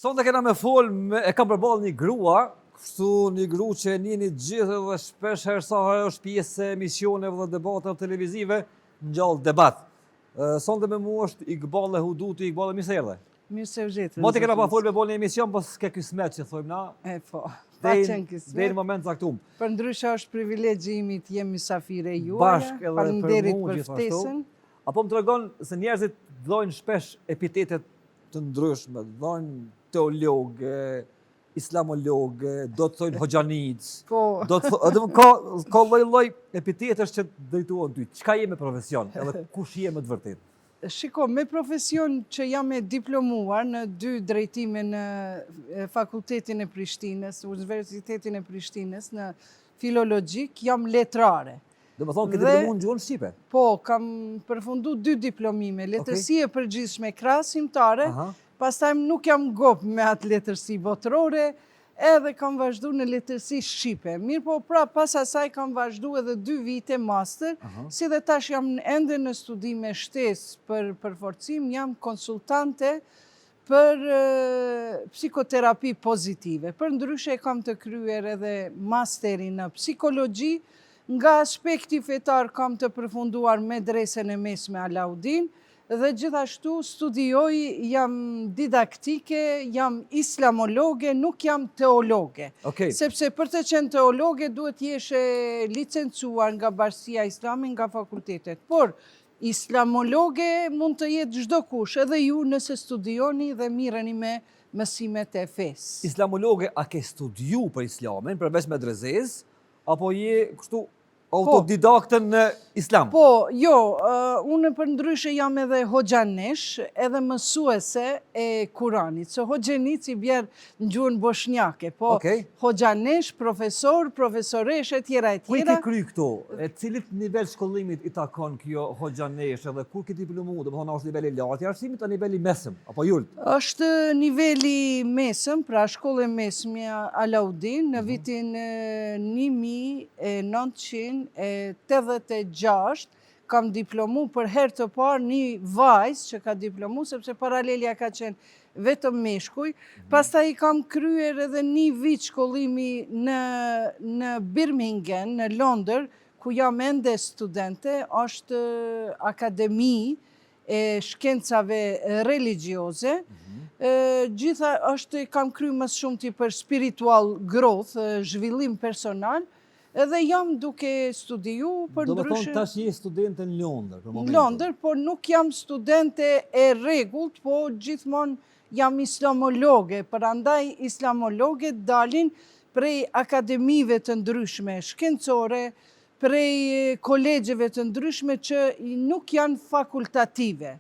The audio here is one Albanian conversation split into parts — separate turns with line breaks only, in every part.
Sonte kena me fol, e kam përballë një grua, kështu një gru që e njeni gjithë dhe shpesh herë sa herë është pjesë e emisioneve dhe debateve televizive, ngjall debat. Sonte me mua është Iqbale Huduti. Iqbale, mirë se erdhe.
Mirë se u gjetën.
Moti kena pa fol me bolë një emision, po s'ke kismet që thojmë na.
E po, pa qenë kismet.
Deri në moment caktuar.
Për ndryshe është privilegji im të jem mysafire juaja.
Bashkë edhe
Faleminderit për
gjithashtu.
ftesën.
Apo më tregon se njerëzit dhojnë shpesh epitetet të ndryshme, dhojnë teolog, islamolog, do të thojnë hoxhanic.
Po.
Do të thonë, ka lloj-lloj epitetesh që drejtuan ty. Çka je me profesion, edhe kush je me të vërtetë?
Shiko, me profesion që jam e diplomuar në 2 drejtime në Fakultetin e Prishtinës, Universitetin e Prishtinës, në filologjik, jam letrare.
Do më thonë, ke diplomuar në gjuhën shqipe?
Po, kam përfundu 2 diplomime, letërsi e përgjithshme krahasimtare, pastaj nuk jam gop me atë letërsi botërore, edhe kam vazhdu në letërsi shqipe. Mirë po, pra pas asaj kam vazhdu edhe 2 vite master, si dhe tash jam ende në studime shtesë për përforcim, jam konsultante për psikoterapi pozitive. Për ndryshe kam të kryer edhe masteri në psikologji, nga aspekti fetar kam të përfunduar medresen e mesme Alaudin, dhe gjithashtu studioj, jam didaktike, jam islamologe, nuk jam teologe. Sepse për të qenë teologe duhet jeshe licencuar nga Bashkia Islame nga fakultetet. Por islamologe mund të jetë çdo kush, edhe ju nëse studioni dhe mireni me mësimet e fesë.
Islamologe, a ke studiu për islamin, përveç medresesë, apo je kështu autodidaktën në islam?
Po, jo, unë për ndryshe jam edhe hoxhanesh, edhe mësuese e Kuranit. Se hoxhenic i bjerë në gjuhën boshnjake, po hoxhanesh, profesor, profesoresh, e tjera.
Ku i ke kry këto? E cilit nivel shkollimit i takon kjo hoxhanesh, edhe kur ke diplomu, do më thonë është niveli lartë i arsimit, a niveli mesëm, apo jult?
Është niveli mesëm, pra shkolle mesmja Alaudin, në vitin 1986 kam diplomu për herë të parë një vajzë që ka diplomu, sepse paralelja ka qenë vetëm meshkuj. Pastaj i kam kryer edhe një vit shkollimi në Birmingham, në Londër, ku jam ende studente, është Akademi e Shkencave Religjioze. Gjitha është kam kryer më shumë ti për spiritual growth, zhvillim personal, edhe jam duke studiu për ndryshe...
Do më thonë tash je studente në Londër?
Në Londër, por nuk jam studente e rregullt, po gjithmonë jam islamologe, përandaj islamologe dalin prej akademive të ndryshme shkencore, prej kolegjeve të ndryshme që nuk janë fakultative.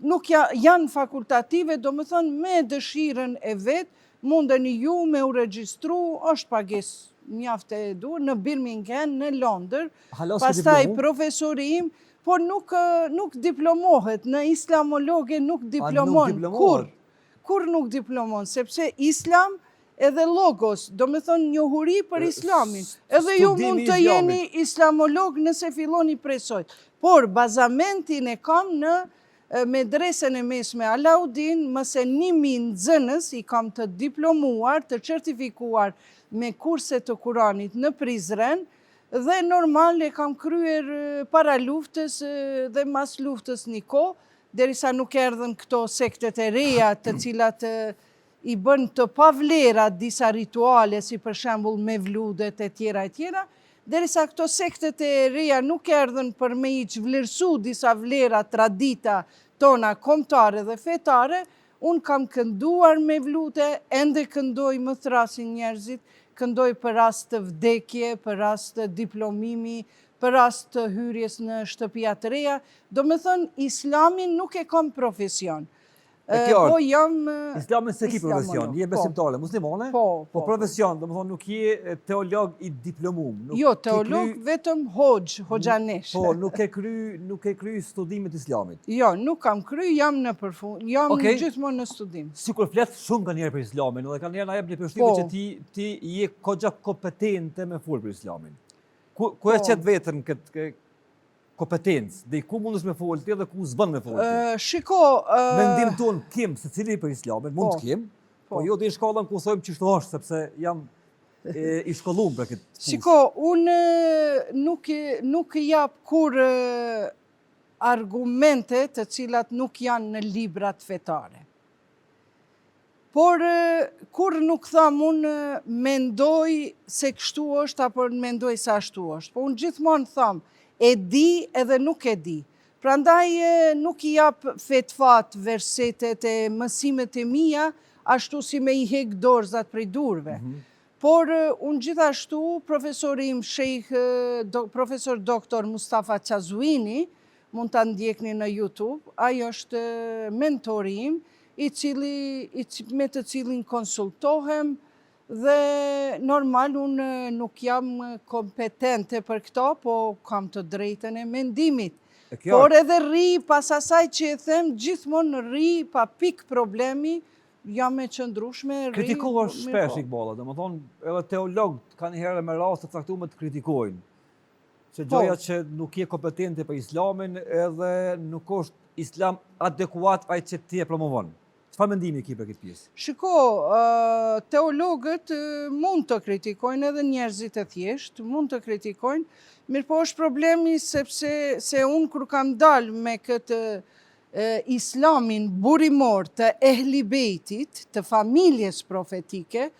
Nuk janë fakultative, do më thonë me dëshiren e vetë, mundeni ju me u regjistru, është pagesë mjaft e dur, në Birmingham, në Londër, pastaj profesori im, por nuk diplomohet, në islamologe nuk diplomon, kur nuk diplomon, sepse islam edhe logos, do me thonë njohuri për islamin, edhe ju mund të jeni islamolog nëse filloni presojt, por bazamentin e kam në medresen e mesme Alaudin, mëse 1000 nxënës i kam të diplomuar, të certifikuar me kurse të Kuranit në Prizren, dhe normal e kam kryer para luftës dhe mas luftës një kohë, derisa nuk erdhen këto sektet e reja të cilat i bën të pavlera disa rituale, si për shembull me vludet e tjera, derisa këto sektet e reja nuk erdhen për me i vlerësu disa vlera, tradita tona kombëtare dhe fetare, unë kam kënduar me vlute, ende këndoj më thrasin njerëzit, këndoj për rast të vdekje, për rast të diplomimi, për rast të hyrjes në shtëpia të reja. Do me thënë, islamin nuk e kam profesion. Po jam
islamin se ki profesion, je besimtare, muslimane, po profesion, do me thonë nuk je teolog i diplomum.
Jo, teolog vetëm hoxhanesh.
Po, nuk e kry studimet islamit.
Jo, nuk kam kry, jam në përfund, jam gjithmonë në studim.
Sikur flet shumë ka njerë për islamin, dhe ka njerë na jep një përshtypje që ti je kogja kompetente me fol për islamin. Ku e qëtë vetën këtë kompetencë, dhe ku mundës me folti dhe ku zbën me folti?
Shiko...
Mendim tonë kim, se cili për islamin, mund të kim, Po jo dhe i shkollën ku thojmë që shto është, sepse jam i shkollum për këtë punë.
Shiko, unë nuk jap kur argumente të cilat nuk janë në librat fetare. Por kur nuk tham unë mendoj se kështu është apo mendoj se ashtu është. Po unë gjithmonë tham, e di edhe nuk e di. Prandaj nuk I jap fetfat, versetet e mësimet e mia, ashtu si me I hek dorzat prej durve. Por unë gjithashtu, profesori im profesor doktor Mustafa Qazuini, mund të ndjekni në YouTube, ajo është mentori im, me të cilin konsultohem dhe normal unë nuk jam kompetente për këto, po kam të drejtën e mendimit. Por edhe rri pas asaj që e them, gjithmonë rri pa pik problemi, jam e qëndrueshme, rri...
Kritikohet shpesh Iqballa, dhe më thonë edhe teologët ka një herë me raste të caktuara të kritikojnë. Se gjoja që nuk je kompetente për islamin edhe nuk është islam adekuat ai që ti e promovon. Çfarë mendimi ke për këtë pjesë?
Shiko, teologët mund të kritikojnë edhe njerëzit e thjeshtë, mund të kritikojnë, mirë po është problemi sepse unë kur kam dalë me këtë islamin burimor të Ehli Bejtit, të familjes profetike,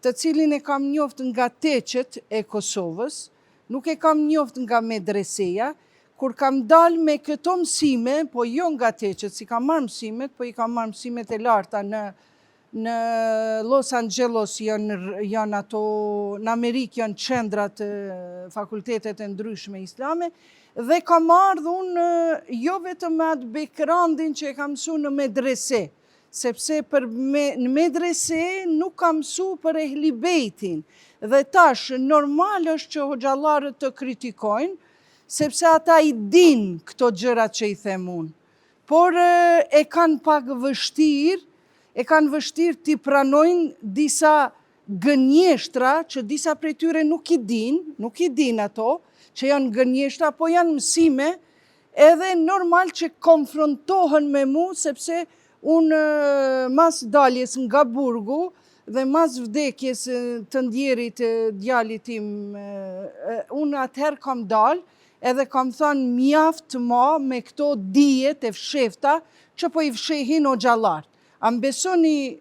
të cilin e kam njoft nga teqet e Kosovës, nuk e kam njoft nga medreseja, kur kam dalë me këto mësime, po jo nga teqet, si kam marrë mësimet, po I kam marrë mësimet e larta në Los Angeles, janë ato, në Amerikë janë qendrat fakultetet e ndryshme islame, dhe kam ardhur unë jo vetëm me atë backgroundin që e kam mësuar në medrese, sepse në medrese nuk kam mësuar për Ehli Bejtin, dhe tash normal është që hoxhallarët të kritikojnë, sepse ata I din këto gjërat që I them unë. Por e kanë pak vështirë, t'i pranojnë disa gënjeshtra që disa prej tyre nuk I din ato, që janë gënjeshtra, po janë mësime, edhe normal që konfrontohen me mu, sepse unë mas daljes nga burgu dhe mas vdekjes të ndjerit djalit tim, unë atëherë kam dalë, edhe kam thënë mjaft ma me këto dijet e fshefta që po I fshehin o gjallartë. A më besoni,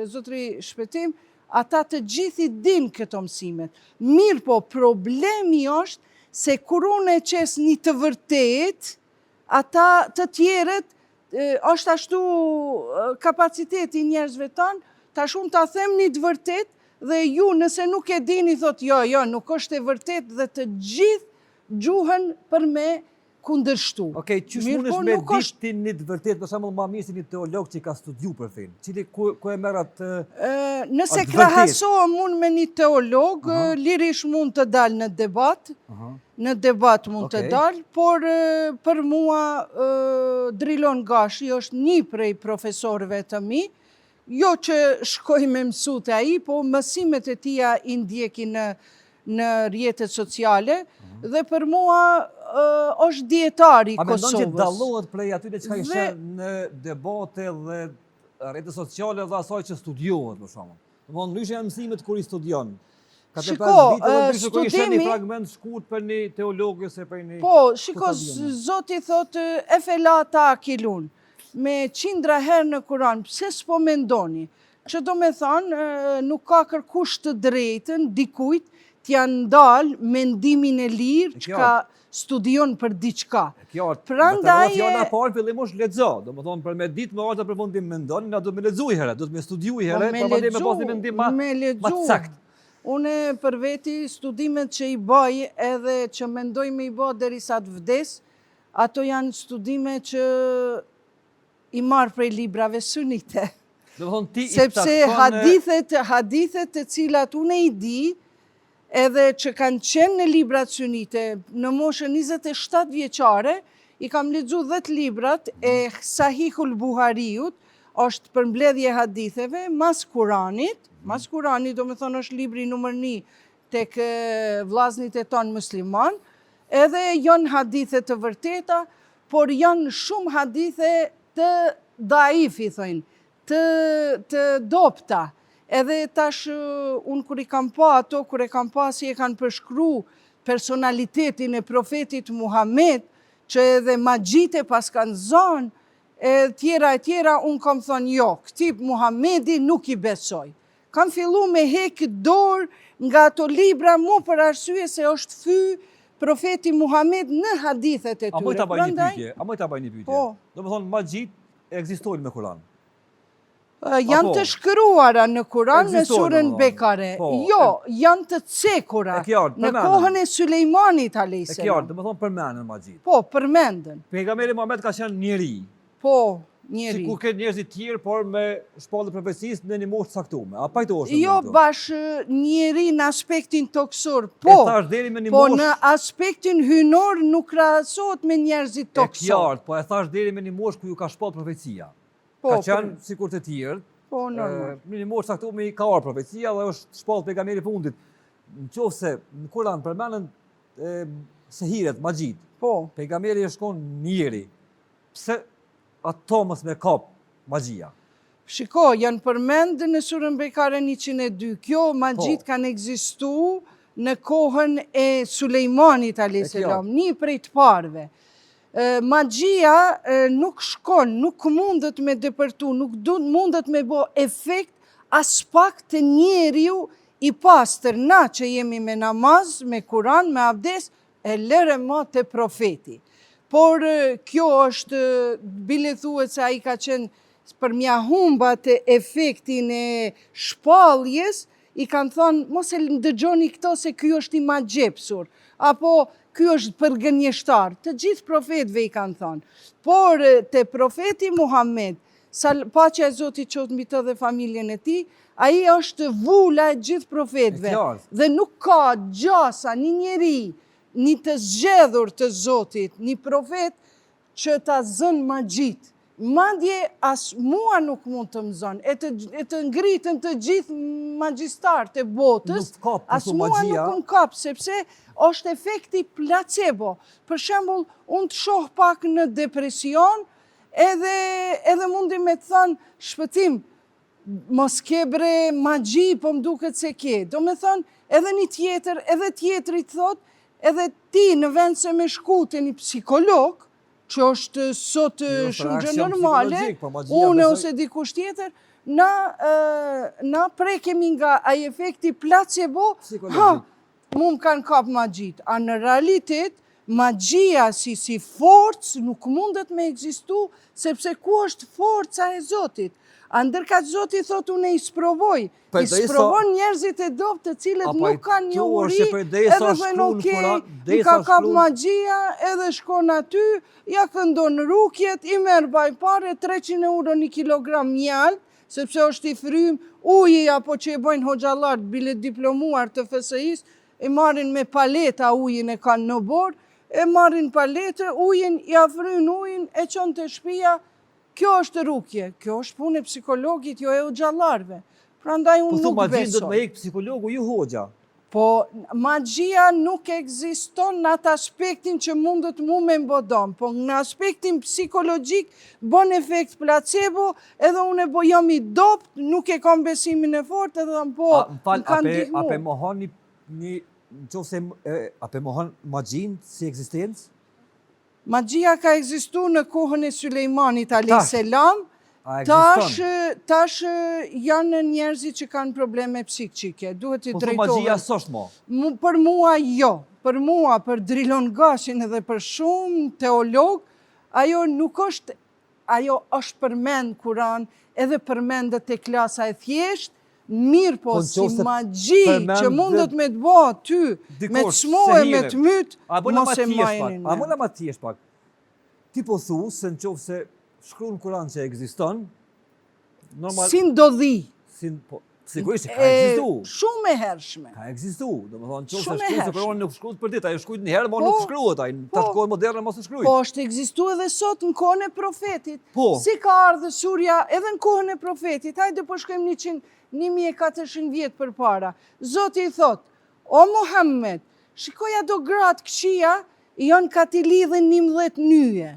zotri Shpëtim, ata të gjithi din këto mësimet. Mirë po, problemi është se kur unë e qes një të vërtet, ata të tjeret, është ashtu kapaciteti njerëzve tanë, tash unë ta them një të vërtet, dhe ju nëse nuk e dini, thot jo, nuk është e vërtet, dhe të gjithë gjuhën për me kundërshtu.
Okej, qysh mundesh me ditë ti një të vërtet, për shembull ma mirë si një teolog që ka studiu për fenë, cili ku e merr atë
nëse krahasohem unë me një teolog, lirish mund të dalë në debat mund të dalë, por për mua Drilon Gashi është një prej profesorëve të mi, jo që shkoj me mësute ai, po mësimet e tia I ndjeki në rrjetet sociale, dhe për mua është dietari I Kosovës.
A mendon që dallohet prej atyre që ka ishe në debate dhe rrjetet sociale dhe asaj që studiohet, për shembull? Domthonë ndryshe janë mësimet kur I studion. Ka të pas vite dhe ndryshe kur ishe një fragment shkurt për një teolog ose për një...
Po, shiko, Zoti thotë e felata akilun, me qindra herë në Kur'an, pse s'po mendoni? Që do me thonë, nuk ka kërkush të drejtën, dikujt, t'ja ndalë mendimin e lirë që ka studion për diçka.
Prandaj fjala parë fillimisht lexo, domethënë për me ditë më ata përfundim mendon, na do të më lexoj herë, do të më studioj herë, për më pas një mendim më sakt.
Unë për veti studimet që I bëj edhe që mendoj me I bë derisa të vdes, ato janë studime që I marr prej librave sunite. Sepse hadithet të cilat unë I di, edhe që kanë qenë në librat sunite, në moshën 27 vjeqare, I kam lexuar 10 librat e Sahihul Buhariut, është përmbledhje haditheve, mas Kuranit, do me thonë është libri numër 1 tek vllaznit e tonë musliman, edhe janë hadithe të vërteta, por janë shumë hadithe të daif, I thojnë, të dopta. Edhe tash unë kur i kam pa ato, kur e kam pa si e kanë përshkru personalitetin e profetit Muhammed, që edhe magjite pas kanë zonë, e tjera, unë kam thonë jo, këti Muhammedi nuk i besoj. Kam fillu me hekë dorë nga ato libra mu për arsye se është fy profeti Muhammed në hadithet e tyre.
A moj ta baj një pyetje?
Po.
Do më thonë magjit ekzistojnë me Kur'an.
Janë të shkruara në Kur'an në surën Bekare. Jo, janë të cekura në kohën e Sulejmanit a.s.
E kjarë, do më thonë përmendën magjit.
Po, përmendën.
Pejgamberi Muhammed ka qenë njeri.
Po, njeri.
Sikur këtë njerëzit tjerë, por me shpallë profecisë në një moshë caktuar. A pajtohesh?
Jo bash njeri në aspektin toksor, po në aspektin hynor nuk krahasohet me njerëzit toksor.
E qartë, po e thash deri me një moshë ku ju ka shpallë profecia. Ka qenë sikur të tjerë.
Po, normal.
Në një moshë caktuar me ka ardhur profecia dhe është shpallë pejgamberi fundit. Nëse në Kur'an përmenden sehiret, magjit.
Po.
Pejgamberi shkon njeri. Pse ato mos me kap magjia?
Shiko, janë përmendë në surën Bekare 102. Kjo magjit kanë ekzistu në kohën e Sulejmanit a.s. Një prej të parve. Magjia nuk shkon, nuk mundet me depërtu, nuk mundet me bo efekt as pak të njeriu i pastër. Na që jemi me namaz, me Kur'an, me abdes, e lëre ma të profeti. Por kjo është, bile thuhet se a i ka qenë për mja humba të efektin e shpaljes, i kanë thonë, mos e ndëgjoni këto se kjo është i ma gjepsur, apo kjo është për gënjeshtar, të gjithë profetve i kanë thonë. Por të profeti Muhammed, paqja e Zotit qoftë mbi të dhe familjen e tij, ai është vula e gjithë profetve. Dhe nuk ka gjasa një njeri, një të zgjedhur të Zotit, një profet që ta zën magjit. Madje as mua nuk mund të më zën, e të ngritën të gjithë magjistarët e botës, as mua nuk më kap, sepse është efekti placebo. Për shembull, unë të shoh pak në depresion, edhe mundi me të thënë shpëtim, mos ke bre magji, po më duket se ke. Do me thënë, edhe një tjetër, edhe tjetëri të thot, edhe ti në vend se me shku të një psikolog, që është sot shumë gjë normale, une ose dikush tjetër, na prekemi nga ai efekti placebo, mu më kanë kap magjit. A në realitet, magjia si forcë nuk mundet me ekzistu, sepse ku është forca e Zotit? Ndërka Zoti thot unë i sprovoj, i sprovon njerëzit e dopt të cilët nuk kanë një uri, edhe vënë okej, i ka kap magjia, edhe shkon aty, ja këndon rukjet, i merë bajpare, 300 euro një kilogram mjalt, sepse është i frym, uji apo që e bojnë hoxhallarët, bile diplomuar të FSI-s, e marrin me paleta ujin e kanë në borë, e marrin palete, ujin, i afryn ujin, e qonë të shtëpia. Kjo është rukje, kjo është punë e psikologit, jo e hoxhallarëve. Prandaj unë nuk besoj. Po
magjin do të më ikë psikologu, ju hoxha.
Po magjia nuk ekziston në atë aspektin që mundet mu me mbodon, po në aspektin psikologjik bon efekt placebo, edhe unë e jam i dopt, nuk e kam besimin e fort, edhe po më kanë ndihmu.
Ape mohon ape mohon magjin si ekzistencë?
Magjia ka ekzistu në kohën e Sulejmanit a.s. Tash janë njerëzit që kanë probleme psikike, duhet i drejtohen.
Po magjia s'është mo?
Për mua jo, për mua, për Drilon Gashin edhe për shumë teolog, ajo nuk është, ajo është përmend Kur'an, edhe përmendet e klasa e thjesht, mirë po si magji që mundet me të bo ty, me të smohe, me të mytë, mos e majnin.
A më ma thjesht pak, ti po thu se në qofë se shkru në Kur'an që ekziston,
si ndodhi.
Sigurisht ka ekzistu.
Shumë e hershme.
Ka ekzistu, do më thonë qofë se shkru se Kur'an nuk shkruat për dit, ajo shkruat një herë, ma nuk shkruat, ajo të kohë moderne mos të shkruat.
Po, është ekzistu edhe sot në kohën e profetit. Si ka ardhë surja edhe në kohën e profetit, hajde po shkojmë 1400 vjetë për para. Zoti i thot, o Muhammed, shikoja do gratë këqia, janë ka t'i lidhen 11 nyje.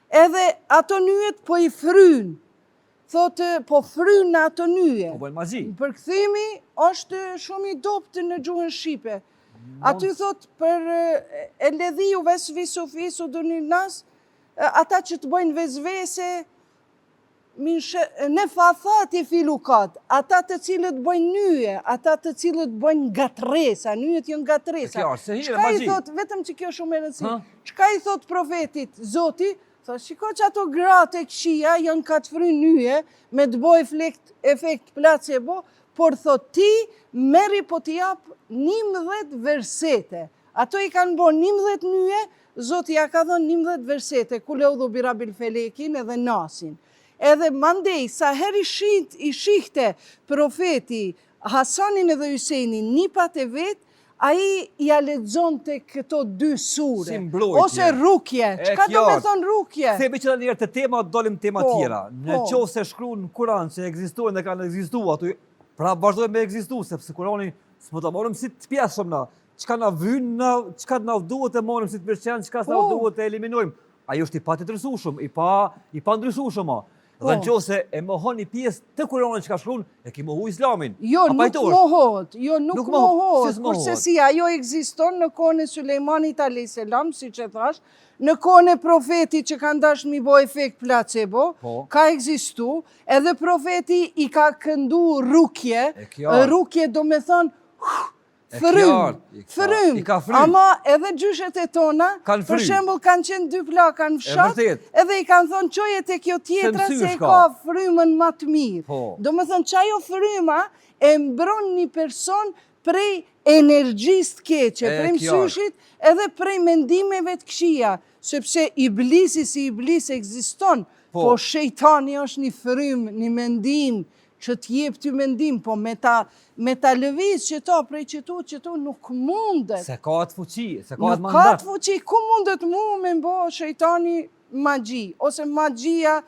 Edhe ato nyjet po i frynë. thotë, po fryn në ato nyje.
Po bëjnë magji.
Përkthimi është shumë i dobët në gjuhën shqipe. Aty thot për e ledhiu vesvisu fisu duni nas, ata që të bëjnë vezvese, ne fathati filukat, ata të cilët bëjnë nyje, ata të cilët bëjnë gatresa, nyjet janë gatresa. Çka i thot, vetëm që kjo shumë e rëndësishme. Çka i thot profetit, Zoti, thot, shiko që ato gratë e këqija janë ka të fry nyje, me të bëj efekt placebo, por thot ti, meri po t'i jap 11 versete. Ato i kanë bo 11 nyje, Zoti ja ka dhënë 11 versete, ku leudhu birabil felekin edhe nasin. Edhe mandej, sa her i shihte profeti Hasanin edhe Hyseinin nipat e vetë, a i ja lexon të këto 2 sure.
Si mbrojtje.
Ose rukje. Çka do me thonë rukje?
Themi që njerë të tema, dolim tema tjera. Në qovë se shkru në Kuran që ekzistojnë dhe kanë ekzistuar aty, pra vazhdojnë me ekzistu, sepse Kurani s'mo ta morëm si të pjesëm na. Çka na vynë, çka na duhet të morëm si të përqenë, çka s'na duhet të eliminojmë. Ajo është i pa të tërsushëm, i pa ndryshushëm. Dhe në qovë se e mohon një pjesë të Kuranit që ka shkruan, e ki mohu Islamin.
Jo, nuk mohohet, kurse si ajo ekziston në kohën e Sulejmanit a.s. si që thash, në kohën e profetit që kanë dash mi bo efekt placebo, ka ekzistu, edhe profeti i ka këndu rukje do me thonë, frym, ama edhe gjyshet e tona, për shembull kanë qenë 2 plaka në fshat, edhe i kanë thonë qoje te kjo tjetra se e ka frymën më të mirë. Do me thonë që ajo fryma e mbron një person prej energjisë keqe, prej mësyshit edhe prej mendimeve të këqija, sepse iblisi si iblis ekziston, po shejtani është një frym, një mendim, që t'jep ty mendim, po me ta lëviz që ta prej qëtu nuk mundet.
Se ka atë fuqi, se ka atë mandat.
Nuk ka atë fuqi, ku mundet mu me mbo shejtani magji, ose magjia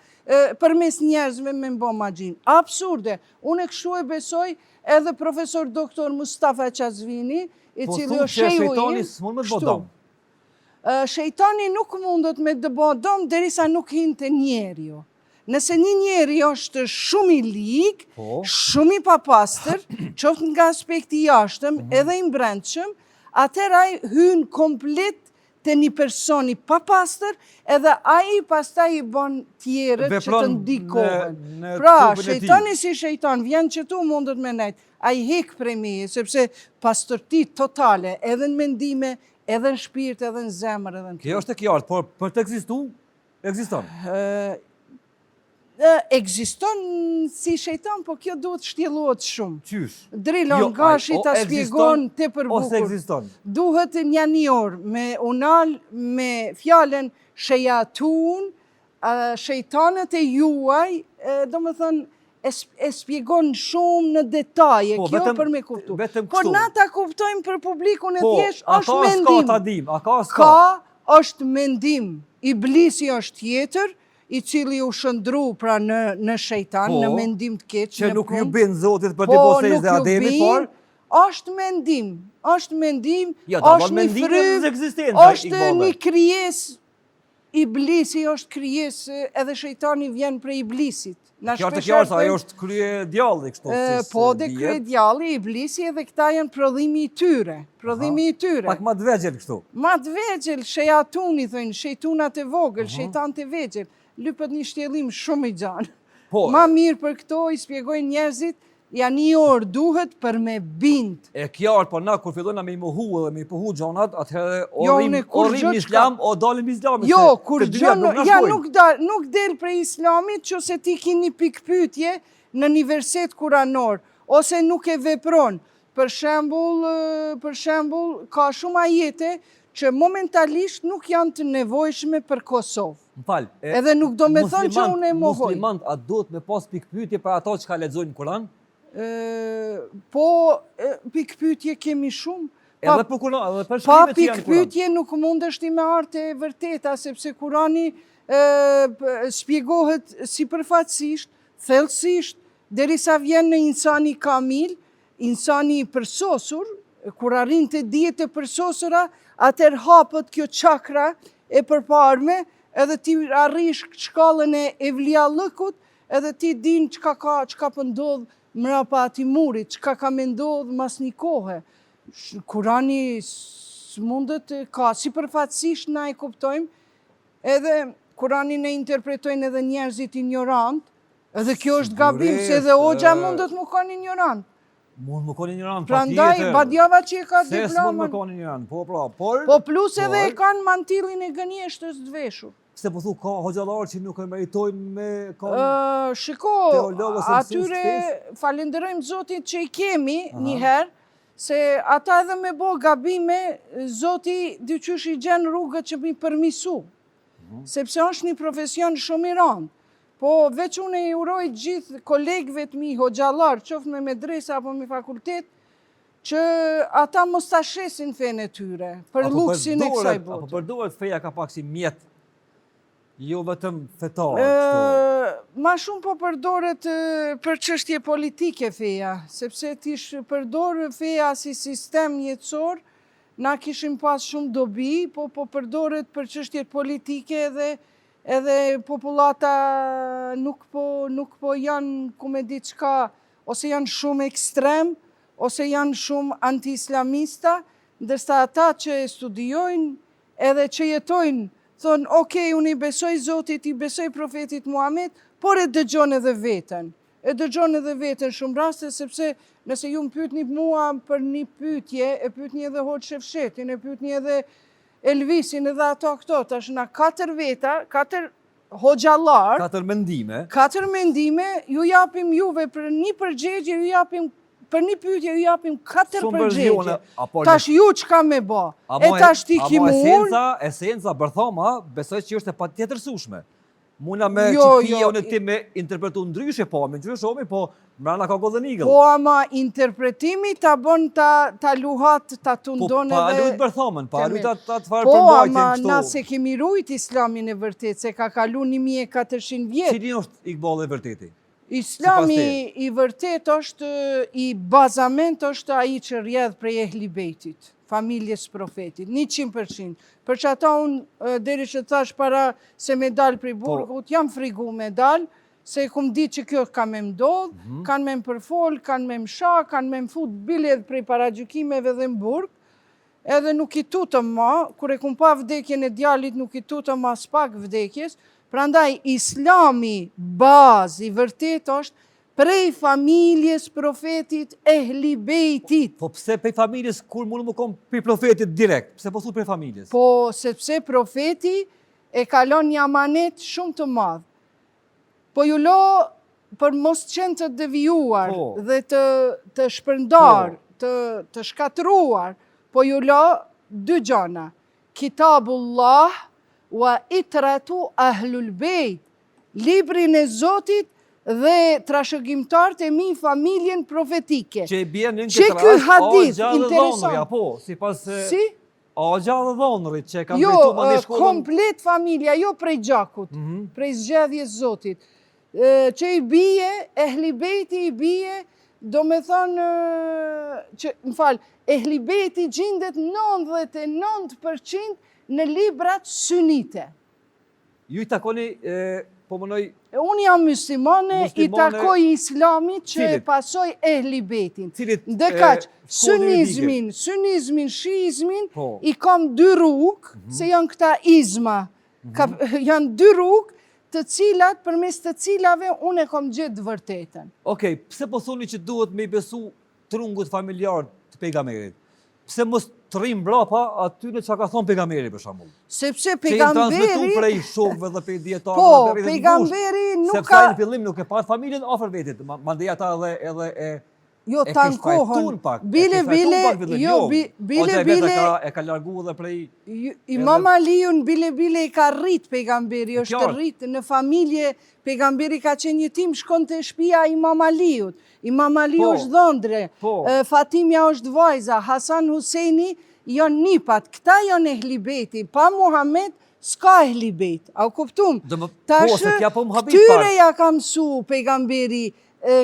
përmes njerëzve me mbo magjin. Absurde. Unë e kështu e besoj edhe profesor doktor Mustafa Qazvini, i cili është shehu
shejtani s'mund me të bodom.
Shejtani nuk mundet me të bodom derisa nuk hinte njeriu. Nëse një njeri është shumë i lig, shumë i papastër, qoftë nga aspekti jashtëm edhe i mbrendshëm, atëherë ai hyn komplet te një person i papastër, edhe ai pastaj i bën tjerët që të ndikohen. Pra, shejtani si shejtan vjen që tu mundet me nejt, ai hek prej meje, sepse pastërti totale, edhe në mendime, edhe në shpirt, edhe në zemër, edhe në
Kjo është e qartë, por për të ekziston.
Ekziston si shejtan, po kjo duhet shtjellohet shumë.
Qysh?
Drilon gashi ta shpjegon tepër bukur.
Ose ekziston?
Duhet një orë me unal me fjalën shejatun, shejtanët e juaj, do me thënë, e shpjegon shumë në detaje, kjo për me kuptu. Por na ta kuptojmë për publikun e thjesht, është mendim. Ka është mendim. Iblisi është tjetër, i cili u shëndru pra në shejtan, në mendim të keq.
Që nuk ju bin Zotit për të posejsh dhe Ademi, por?
Është mendim, është një frym, është një krijes, iblisi është krijes, edhe shejtani vjen prej iblisit.
Kjo të qartë, ajo është krye djalli, kështu si se
po dhe krye djalli, iblisi edhe këta janë prodhimi i tyre.
Pak ma të vegjel kështu.
Ma të vegjel, shejatuni, thëjnë, shejtunat e vogël, shejtant e vegjel. Lypët një shtjellim shumë i gjanë. Ma mirë për këto i spjegojnë njerëzit, janë një orë duhet për me bind.
E qartë, po na kur fillojna me i mohu edhe me i pohu gjonat, atëherë orim islam, o dalim islamit.
Jo, kur gjonë, nuk del prej islamit, që se ti ki një pikpytje në një verset kuranor, ose nuk e vepron. Për shembull, ka shumë ajete që momentalisht nuk janë të nevojshme për Kosovë. Edhe nuk do me thonë që unë e mohoj.
Muslimant, a duhet me pas pikpytje për ato që ka lexojnë Kur'an?
Po, pikpytje kemi shumë.
Edhe për Kur'an, edhe për
Pa
shkrimet që janë Kur'an.
pikpytje nuk mundeshti me arte e vërteta, sepse Kurani spjegohet sipërfaqësisht, thellësisht, derisa vjen në insani kamil, insani përsosur, kur arrin të dijet e përsosura, atër hapët kjo çakra e përparme, edhe ti arrish shkallën e evliallëkut, edhe ti din çka po ndodh mrapa atij murit, çka ka me ndodh mas një kohe. Kurani s'mundet, ka sipërfaqësisht na e kuptojmë, edhe Kuranin e interpretojnë edhe njerëzit ignorant, edhe kjo është gabim, se edhe Hoxha mundet mu kanë ignorant.
Mund më koni ignorant,
Prandaj, badjava që e ka
se s'mund më
diplomën.
koni ignorant, po pra, por...
Po plus edhe e kanë mantillin e gënjeshtës të veshur.
Se po thu, ka hoxhallar që nuk e meritojnë me...
Shiko,
teologës e mësues të
atyre falenderojmë Zotit që i kemi njëherë, se ata edhe me bo gabime, Zoti dyqysh i gjen rrugët që mi përmisu. Sepse është një profesion shumë i rëndë. Po veç unë e uroj gjithë kolegëve të mi hoxhallar, qoftë me medresa apo me fakultet, që ata mos ta shesin fenë e tyre, për luksin e kësaj bote.
Apo përdoret feja ka pak si mjet, jo vetëm fetar.
Ma shumë po përdoret për çështje politike feja, sepse tish përdor feja si sistem jetësor, na kishim pas shumë dobi, po përdoret për çështje politike edhe populata nuk po janë, ku me di çka, ose janë shumë ekstrem, ose janë shumë anti-islamista, ndërsa ata që e studiojnë edhe që jetojnë, thonë, okej, unë i besoj Zotit, i besoj profetit Muhammed, por e dëgjon edhe veten. E dëgjon edhe veten shumë raste, sepse nëse ju më pyetni mua për një pyetje, e pyetni edhe Hoxh Shefshetin, e pyetni edhe Elvisin edhe ato këto, tash na 4 veta, 4 hoxhallar,
4 mendime,
ju japim juve për një përgjigje, ju japim për një pyetje, ju japim 4 përgjigje. Tash ju çka me bë? E tash ti ki unë.
Esenca bërthoma, besoj që është e patjetërsueshme. Muna me qipia unë ti me interpretu ndryshe, po, me ndryshomi, po mrana ka godhën igëll.
Po, ama interpretimi ta bon ta luhat, ta tundon edhe...
Po, pa lujt bërthomën, pa lujt atë farë
po,
përmbajtjen
ama
kështu.
na se kemi rujt islamin e vërtet, se ka kalu 1400 vjetë.
Cili është Iqballi e vërteti?
Islami i vërtet është, i bazament është ai që rjedh prej Ehli Bejtit, familjes profetit, 100%. Për që ata unë, deri që thash para se me dal prej burgut, jam frigu me dal, se kum di që kjo ka me mdodh, kanë me më përfol, kanë me më sha, kanë me më fut biledh prej paragjykimeve dhe më burg, edhe nuk i tutëm ma, kur e kum pa vdekjen e djalit, nuk i tutëm ma s'pak vdekjes, prandaj Islami bazë i vërtet është prej familjes profetit Ehli Bejtit.
Po pse prej familjes kur mundu më kom prej profetit direkt? Pse po thu prej familjes?
Po sepse profeti e kalon një amanet shumë të madh. Po ju lo për mos qenë të devijuar dhe të shpërndar, të shkatruar, po ju lo 2 gjana. Kitabullah wa itratu ahlul bejt. Librin e Zotit dhe trashëgimtarët e mi familjen profetike.
Që bjen në këtë rast, Agja dhe Dhonëri, apo?
Si?
Agja dhe Dhonëri, që kam drejtu ma një shkollën...
komplet familja, jo prej gjakut, prej zgjedhjes Zotit. Që i bije, Ehli Bejti i bije, do me thonë, Ehli Bejti gjendet 99% në librat sunite.
Ju i takoni, po mënoj...
Unë jam muslimane, i takoj islamit që e pasoj Ehli Bejtin. Dhe kaq, sunizmin, shiizmin, i kam 2 rrugë, se janë këta izma. Janë 2 rrugë, të cilat, përmes të cilave, unë e kam gjetë vërtetën.
Okej, pse po thoni që duhet me i besu trungut familjar të pejgamberit? Pse mos të rrim brapa atyre që ka thonë pejgamberi për shembull?
Sepse pejgamberi...
Që i transmetu prej shokëve dhe prej dietarëve
po,
dhe prej
pejgamberi nuk ka...
Sepse në fillim nuk e pa familjen afër vetit, mandej ata edhe e...
Jo, ta në kohën, bile,
e ka largu dhe prej...
Imam Aliun bile i ka rrit pejgamberi, është rrit në familje, pejgamberi ka qenë një tim shkon të shtëpia Imam Aliut. Imam Aliu është dhëndre, Fatimja është vajza, Hasan Huseni janë nipat, këta janë Ehli Bejti, pa Muhammed s'ka Ehli Bejt, a u kuptum? Tash, këtyre ja ka mësu pejgamberi,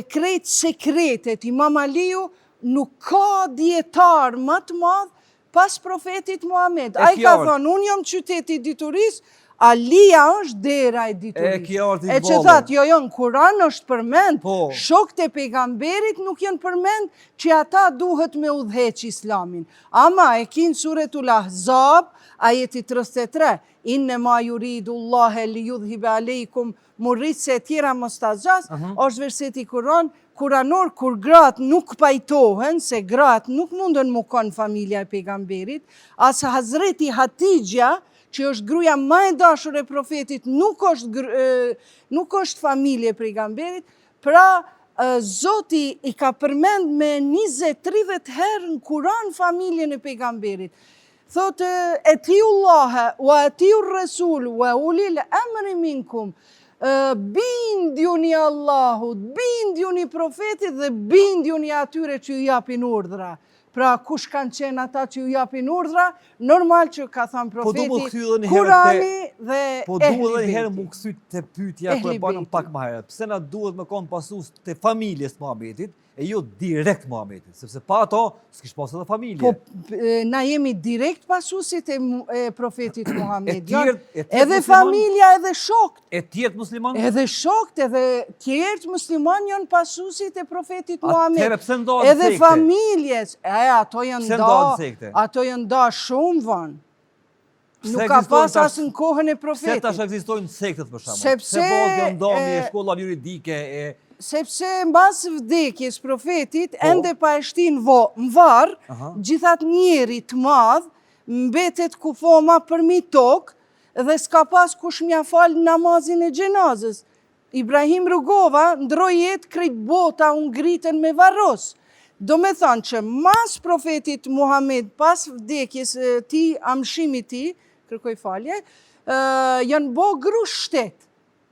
krejt sekretet, Imam Aliu nuk ka dietar më të madh pas profetit Muhammed. Ai ka thonë, unë jam qyteti dituris, Alia është dera e
E
diturisë.
kjo është
E që thatë, jo, në Kuran është përmend,
Po.
shokët e pejgamberit nuk janë përmend që ata duhet me udhëheq islamin. Ama e kinë suretul Ahzab, ajeti 33, inne ma juridu Allahe li yudhibe alejkum murrit se tjera mos ta zgjas, është verseti kuranor, kur gratë nuk pajtohen, se gratë nuk mundën mu kanë familja e pejgamberit, as Hazreti Hatidja, që është gruaja më e dashur e profetit, nuk është familje e pejgamberit, pra Zoti i ka përmend me 20-30 herë në Kuran familjen e pejgamberit. Thotë, etiullahe, wa etiur Resul, wa ulil emri minkum, bindjuni Allahut, bindjuni profetit dhe bindjuni atyre që ju japin urdhra. Pra, kush kanë qenë ata që ju japin urdhra, normal që ka thënë profeti, Kurani dhe
Po duhet edhe një herë mu kthy te pyetja ku e banëm pak më herët. Pse na duhet me kon pasues të familjes Muhamedit e jo direkt Muhamedit, sepse pa ato s'kish pas edhe familje.
Po na jemi direkt pasuesit e profetit Muhammed. Edhe
Edhe
familja, edhe shokët.
E tjerë musliman?
Edhe shokët, edhe tjerët musliman janë pasuesit e profetit Muhammed.
Atëherë pse ndohen
Edhe
sekte?
familjes, ato janë
Pse ndohen sekte?
ato janë da shumë vonë.
Pse
Nuk ka
ekzistojnë
pas asë në kohën e
Pse
profetit.
tash ekzistojnë sektet për shembull?
Sepse,
Pse bëhet ndomi e shkolla juridike e
Sepse mbas vdekjes profetit,
Po.
ende pa e shtin në varë,
Aha.
gjithat njeri të madh, mbetet kufoma përmi tokë dhe s'ka pas kush mja falë namazin e gjenazës. Ibrahim Rugova ndroi jetë krejt bota unë ngritën me varros. Do me thonë që mas profetit Muhammed, pas vdekjes ti, amshimit ti, kërkoj falje, janë bo grush shtet,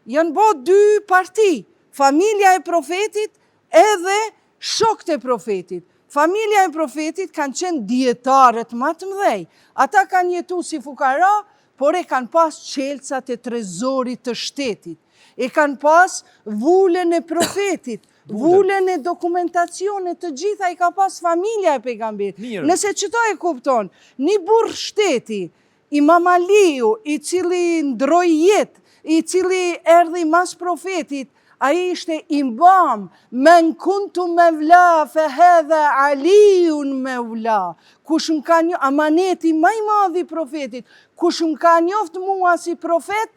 janë bo 2 parti, familja e profetit edhe shokët e profetit. Familja e profetit kanë qenë dietarët më të mëdhej. Ata kanë jetu si fukara, por e kanë pas qelcat e trezorit të shtetit. E kanë pas vullën e profetit, vullën e dokumentacionit të gjitha i ka pas familja e pejgamberit.
Mirë.
Nëse qëto e kupton, një burr shteti, Imam Aliu, i cili ndroi jetë, i cili erdhi mas profetit, a i ishte imbam, men kuntu me vla, fe hedhe Aliun me vla. Kush më ka një amaneti maj madhi profetit, kush më ka njoft mua si profet,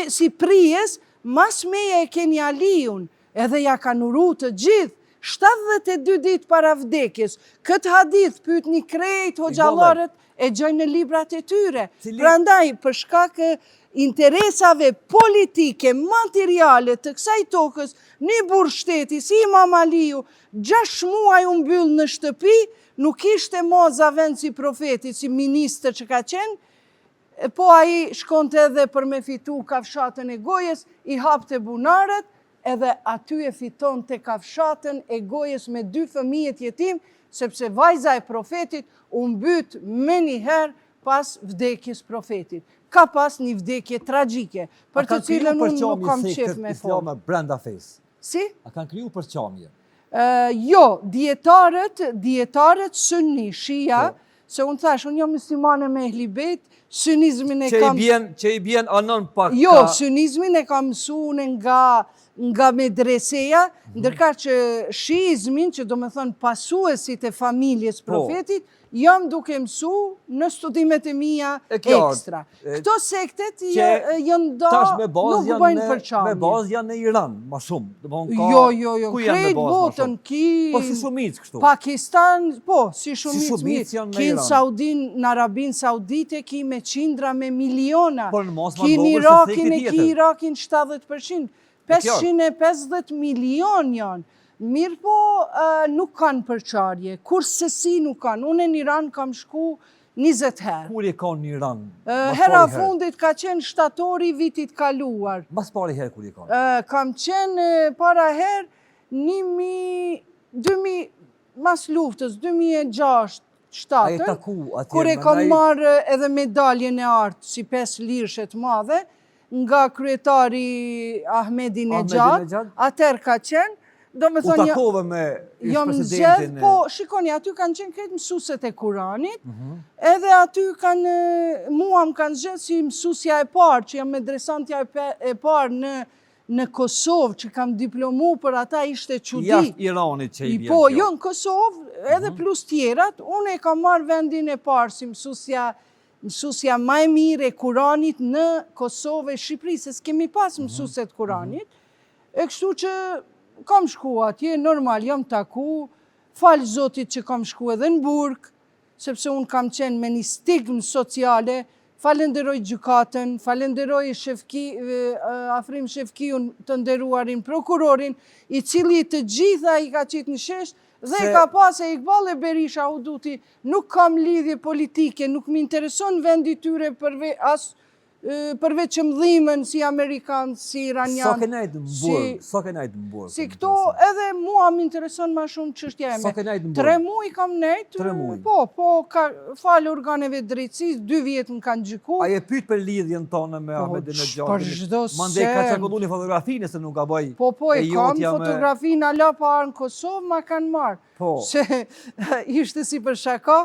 si prijes, mas meje e keni Aliun, edhe ja kanë uru të gjithë, 72 ditë para vdekjes. Këtë hadith pyet një krejt hoxhallarët e gjojnë në librat e tyre. Prandaj, për shkak interesave politike, materiale të kësaj tokës, një burr shteti si Imam Aliu, 6 muaj u mbyll në shtëpi, nuk ishte moza vend si profeti, si ministër që ka qenë, po ai shkonte edhe për me fitu kafshatën e gojës, i hapte bunarët, edhe aty e fiton të kafshatën e gojës me 2 fëmijët jetim, sepse vajza e profetit u mbyt me njëherë pas vdekjes profetit. Ka pas një vdekje tragjike, për të cilën unë nuk kam qef me folë.
Islame brenda fesë.
Si?
A kanë kriju përqamje?
Jo, dietarët sunni, shia, se unë thash, unë jam muslimane me ehlibet, sunizmin e kam...
Që i bjen anon pak...
Jo, sunizmin e kam mësune nga medreseja, ndërka që shiizmin, që do me thënë pasuesit e familjes profetit, jam duke mësu në studimet e mija ekstra. Këto sektet janë nuk bëjnë përqamje.
Me bazë janë në Iran, ma shumë.
Jo, krejt botën,
Po si shumic kështu?
Pakistan, po, si
shumic
shumic
janë në Iran.
Kinë Saudin, në Arabin Saudite, ki me qindra me miliona.
Por në mos ma
Ki
ndogër se sekti tjetër.
Ki Irakin 70%. 550 milion janë. Mirë po nuk kanë përqarje, kurse si nuk kanë. Unë në Iran kam shku 20 herë.
Kur je ka në Iran?
Hera fundit ka qenë shtatori vitit kaluar.
Mas pari herë kur je ka?
Kam qenë para herë 2000, mas luftës, 2006-2007, kur e kam marrë edhe medaljen e artë si 5 lirshet madhe, nga kryetari Ahmedinejad, atër ka qenë, Do me
U
thonë,
takove me
jam zgjedh,
presidentin.
po shikoni, aty kanë qenë kretë mësuset e Kuranit, edhe aty mua më kanë zgjedh si mësusja e parë, që jam medresantja e parë në Kosovë, që kam diplomu, për ata ishte çudi.
Jashtë Iranit që i vjen
Po,
kjo.
jo në Kosovë, edhe plus tjerat, unë e kam marrë vendin e parë si mësusja më e mirë e Kuranit në Kosovë e Shqipëri, se s'kemi pas mësuset Kuranit, e kështu që kam shku atje, normal, jam taku, falë Zotit që kam shku edhe në Burg, sepse unë kam qenë me një stigmë sociale, falenderoj gjykatën, falenderoj Afrim Shefkiun, të nderuarin prokurorin, i cili të gjitha i ka qitë në shesh, dhe ka pas e Iqbal Berisha Huduti, nuk kam lidhje politike, nuk më intereson vendi tyre përveç qëmdhimën si Amerikanë, si Iranianë.
Sa ke najtë në Burg?
Si këto, edhe mua më intereson ma shumë çështja eme.
Sa ke najtë në Burg?
3 muaj kam nejtë.
3 muaj?
Po, falë organeve drejtësisë, 2 vjetë më kanë gjyku.
A je pyet për lidhjen tonë me Ahmedinexhadin?
Për çdo
Mandej ka
sen.
çakollu një fotografinë se nuk gaboj.
Po, e kam
jotja me-
fotografinë ala parë në Kosovë, ma kanë marë.
Po.
Se ishte si për shaka,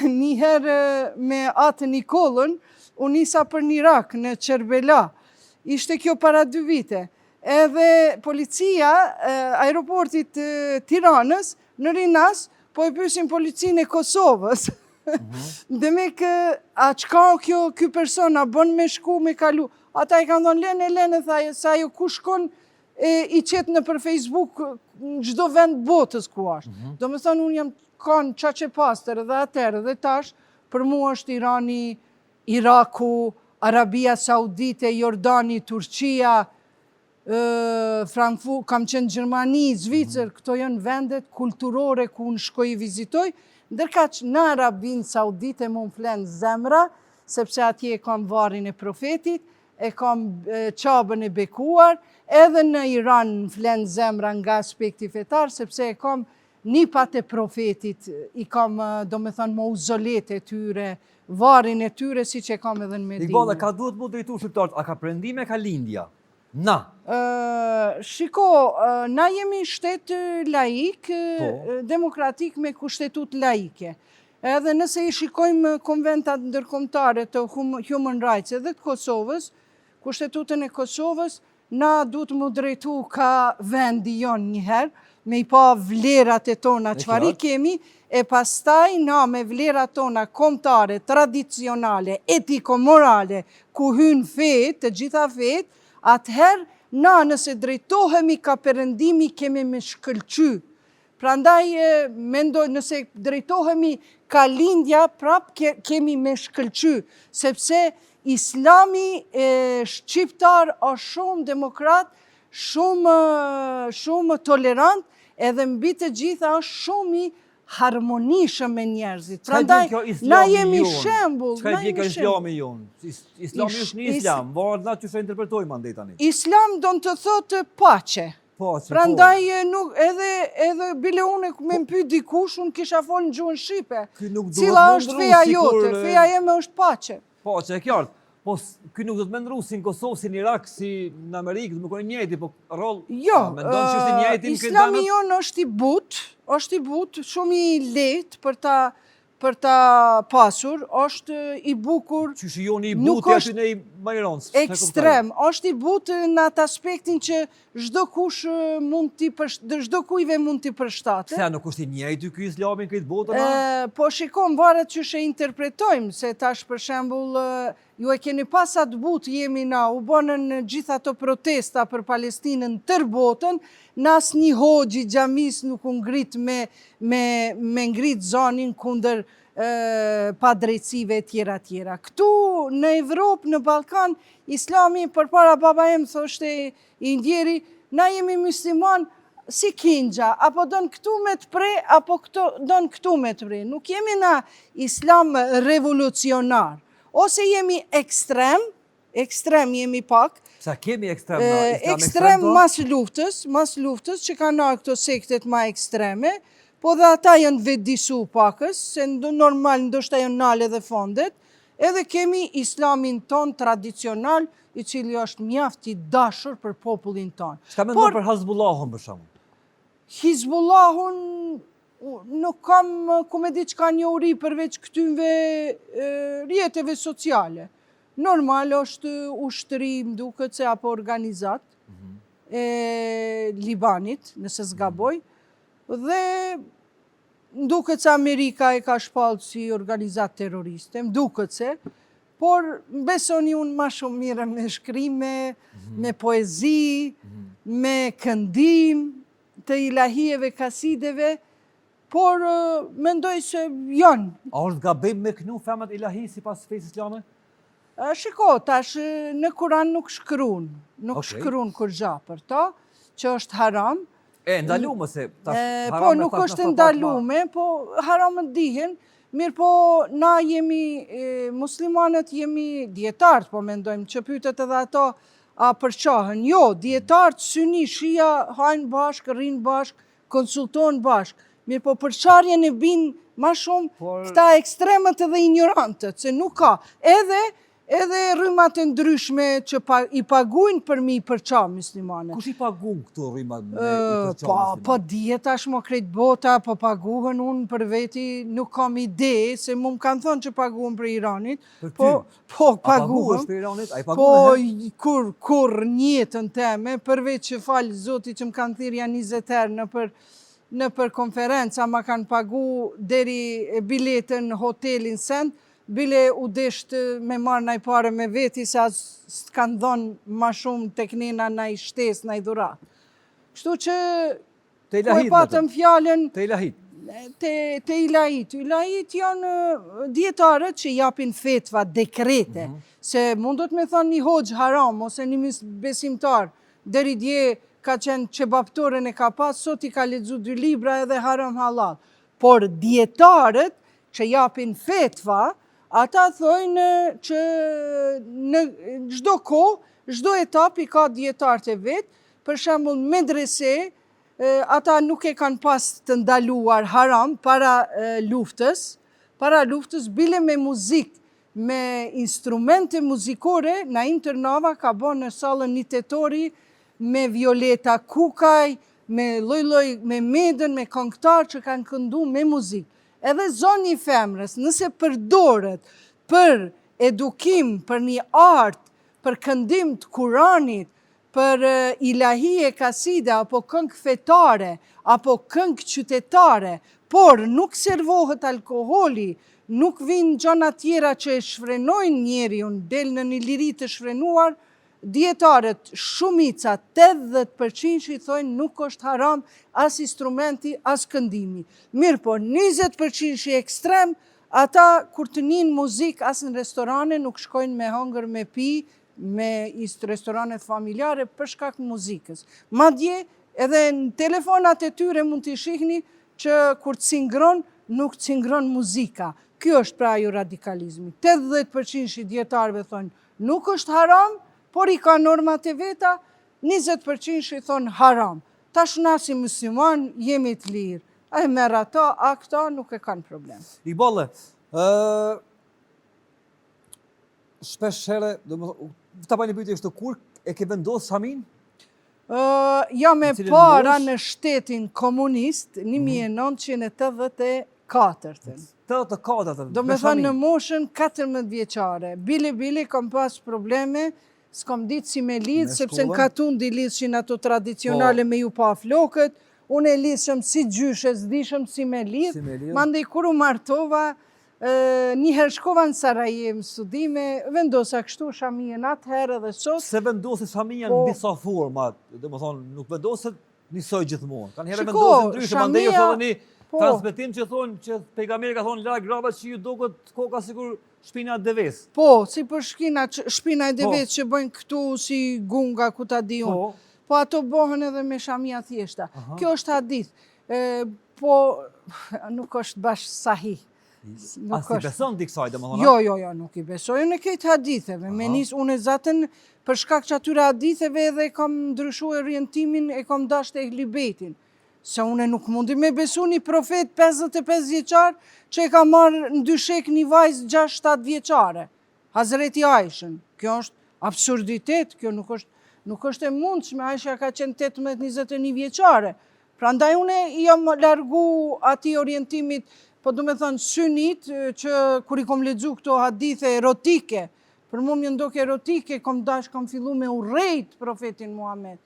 njëherë me atë Nikollën, unë nisa për një Irak në Qerbela. Ishte kjo para 2 vite. Edhe policia aeroportit Tiranës, në Rinas, po e pysin policinë e Kosovës. Dhe me a qka ky person, a bën me shku, me kalu. Ata i kanë thonë, lene, thaje, sa jo ku shkon i qetë në për Facebook në gjdo vend botës ku ashtë. Do me thonë, unë jam kanë qaqe pastër edhe atërë dhe tash, për mua është Irani, Iraku, Arabia Saudite, Jordani, Turqia, Frankfurt, kam qenë Gjermani, Zvicër, këto janë vendet kulturore ku unë shkoj i vizitoj, ndërka që në Arabin Saudite më flenë zemra, sepse atje e kam varin e profetit, e kam qabën e bekuar, edhe në Iran më flenë zemra nga aspekti fetar, sepse e kam nipat e profetit, i kam, do me thënë, mauzolet e tyre, varin e tyre, si që e kam edhe në Medinë.
Iqbal, ka duhet mu drejtu shqiptarët, a ka prendime ka lindja? Na.
Shiko, na jemi shtet laik, demokratik me kushtetut laike. Edhe nëse i shikojmë konventat ndërkombëtare të Human Rights edhe të Kosovës, kushtetutën e Kosovës, na duhet mu drejtu ka vendi jonë njëherë, me i pa vlerat e tona çfarë kemi, e pastaj na me vlerat tona kombëtare, tradicionale, etiko-morale, ku hyn fet, të gjitha fet, atëherë na nëse drejtohemi ka perëndimi kemi me shkëlqy. Prandaj mendoj nëse drejtohemi ka lindja, prap kemi me shkëlqy, sepse Islami shqiptar është shumë demokrat, shumë tolerant, edhe mbi të gjitha është shumë i harmonishëm me njerëzit. Prandaj, na jemi shembull.
Çka i bie kjo Islami jonë? Islami është një islam, varet nga që se interpretojmë andej tani.
Islam do të thotë paqe. Prandaj edhe bile unë me më pyet dikush, unë kisha folë në gjuhën shqipe. Cila është feja jote? Feja jeme është paqe.
Paqe, e qartë. Po, ky nuk do të mendru si në Kosovë, si në Irak, si në Amerikë, do më kone njëjti, po rol...
Jo, Islami jonë është i but, shumë i lehtë për ta pasur, është i bukur...
Qysh joni i buti aty në i Majronës?
Ekstrem, është i butë në atë aspektin që çdo kujve mund t'i përshtatet.
Se nuk është i njëjti ky Islamin këtë botën?
Po shikon, varet që shë interpretojmë, se tash për shembull, ju e keni pas atë butë jemi na, u bënën gjitha të protesta për Palestinën tër botën, nas një hoxhi xhamis nuk u ngrit me ngrit zonin kundër padrejtësive tjera. Këtu në Evropë, në Ballkan, Islami përpara baba em thoshte i ndjeri, na jemi musliman si kinxha, apo don këtu me të pre, apo don këtu me të pre. Nuk jemi na islam revolucionar. Ose jemi ekstrem jemi pak.
Sa kemi ekstrem na islam
ekstrem mas luftës që kanë ardhur këto sektet ma ekstreme, po dhe ata janë vetëdisu pakës, se normal ndoshta janë nale dhe fondet, edhe kemi islamin ton tradicional, i cili është mjaft i dashur për popullin ton.
Çka mendon për Hezbollahun për shembull?
Hizbullahun nuk kam ku me di çka njohuri përveç këtynve rrjeteve sociale. Normal është ushtëri, duket se apo organizat e Libanit, nëse s'gaboj, dhe duket se Amerika e ka shpallë si organizat terroriste, duket se, por besoni unë ma shumë mire me shkrime, me poezi, me këndim, të ilahijeve, kasideve, por mendoj se janë.
A është gabim me kënu femrat ilahi si pas fesë islame?
Shiko, tash në Kuran nuk shkruan, shkruan kur gja për to, që është haram.
Ndalume se...
Po, nuk është ndalume, po haramët dihen, mirë po na jemi, muslimanët jemi djetartë, po mendojmë që pytet edhe ato a përqahen. Jo, djetartë, syni, shia, hajnë bashkë, rinë bashkë, konsultojnë bashkë. Mirë po përqarjen e binë ma shumë këta ekstremët edhe ignorantët, se nuk ka. Edhe rrymat e ndryshme që i paguajnë për mi përqa muslimanët.
Kush i pagun këto rrymat me i përqa muslimanët?
Po djeta shmo krejt bota, po paguhen unë për veti, nuk kam ide, se mu më kanë thonë që paguhen për Iranit. Po paguhen.
A për Iranit? A i paguhen?
Po kur njetën teme, përveç që falë zoti që më kanë thirë janë 20 herë në për konferenca, ma kanë pagu deri biletën hotelin send, bile u desht me marrë naj pare me veti, se as s'kanë dhonë ma shumë tek nena naj shtes, naj dhura. Kështu që, po e patëm fjallën...
Te ilahit?
Te ilahit. Ilahit janë djetarët që japin fetva, dekrete, se mundot me thonë një hoxh haram, ose një besimtar, deri dje ka qenë qebaptoren e ka pas, sot i ka lexu 2 libra edhe haram halal. Por djetarët që japin fetva, ata thojnë që në çdo kohë, çdo etap i ka dietarët e vet, për shembull medrese, ata nuk e kanë pas të ndaluar haram para luftës, bile me muzikë, me instrumente muzikore, Naim Tërnava ka bën në sallën 1 tetori me Violeta Kukaj, me lloj-lloj, me Medën, me këngëtar që kanë këndu me muzikë. Edhe zoni i femrës, nëse përdoret për edukim, për një art, për këndim të Kuranit, për ilahije kaside, apo këngë fetare, apo këngë qytetare, por nuk servohet alkoholi, nuk vinë gjëna tjera që e shfrenojnë njeriun, del në një liri të shfrenuar, djetarët shumica, 80% që i thojnë nuk është haram as instrumenti, as këndimi. Mirë po, 20% që i ekstrem, ata kur të njën muzik as në restorane nuk shkojnë me hëngër, me pi, me restoranet familjare për shkak muzikës. Madje edhe në telefonat e tyre mund të shihni që kur cingron, nuk cingron muzika. Kjo është pra ju radikalizmi. 80% që i djetarëve thonë nuk është haram, por i ka normat e veta, 20% që i thonë haram. Tash na si musliman jemi të lirë. A e merr ata, a këta nuk e kanë problem.
Iqballe, shpesh herë, ta bëj një pyetje kështu, kur e ke vendosur Shamin?
Jam e para në shtetin komunist 1984.
84.
Do me thënë në moshën 14 vjeqare. Bile kam pas probleme, s'kom ditë si me lidhë, sepse në katun di lidhëshin ato tradicionale me ju pa flokët, unë e lidhëshëm si gjyshe, s'dishëm si me lidhë, mande i kur u martova, njëherë shkova në Sarajevo studime, vendosa kështu Shamien atëherë dhe sot.
Se vendoset Shamien në disa forma, dhe më thonë, nuk vendoset njësoj gjithmonë. Kanë herë vendoset ndryshë, mande ju thonë një transmetim që thonë që pejgamberi ka thonë larg gravat që ju duket koka sikur shpina e devës.
Po, si për shpina e devës që bëjnë këtu si gunga ku ta di unë. Po ato bëhen edhe me shamia thjeshta. Kjo është hadith. Po nuk është bash sahih.
A si beson di kësaj, domethënë?
Jo, nuk i besoj në këtë haditheve. Me nis unë zatën për shkak që atyre haditheve edhe kam ndryshuar orientimin, e kam dashur e libetin. Se unë nuk mundi me besu një profet 55 vjeqar që e ka marrë në dyshek një vajzë 6-7 vjeqare. Hazreti Aishën. Kjo është absurditet, kjo nuk është e mundshme. Aisha ka qenë 18-21 vjeqare. Prandaj une jam largu ati orientimit, po du me thënë synit, që kur i kom lexu këto hadithe erotike, për mu më ndok erotike, kom fillu me urrejt profetin Muhammed.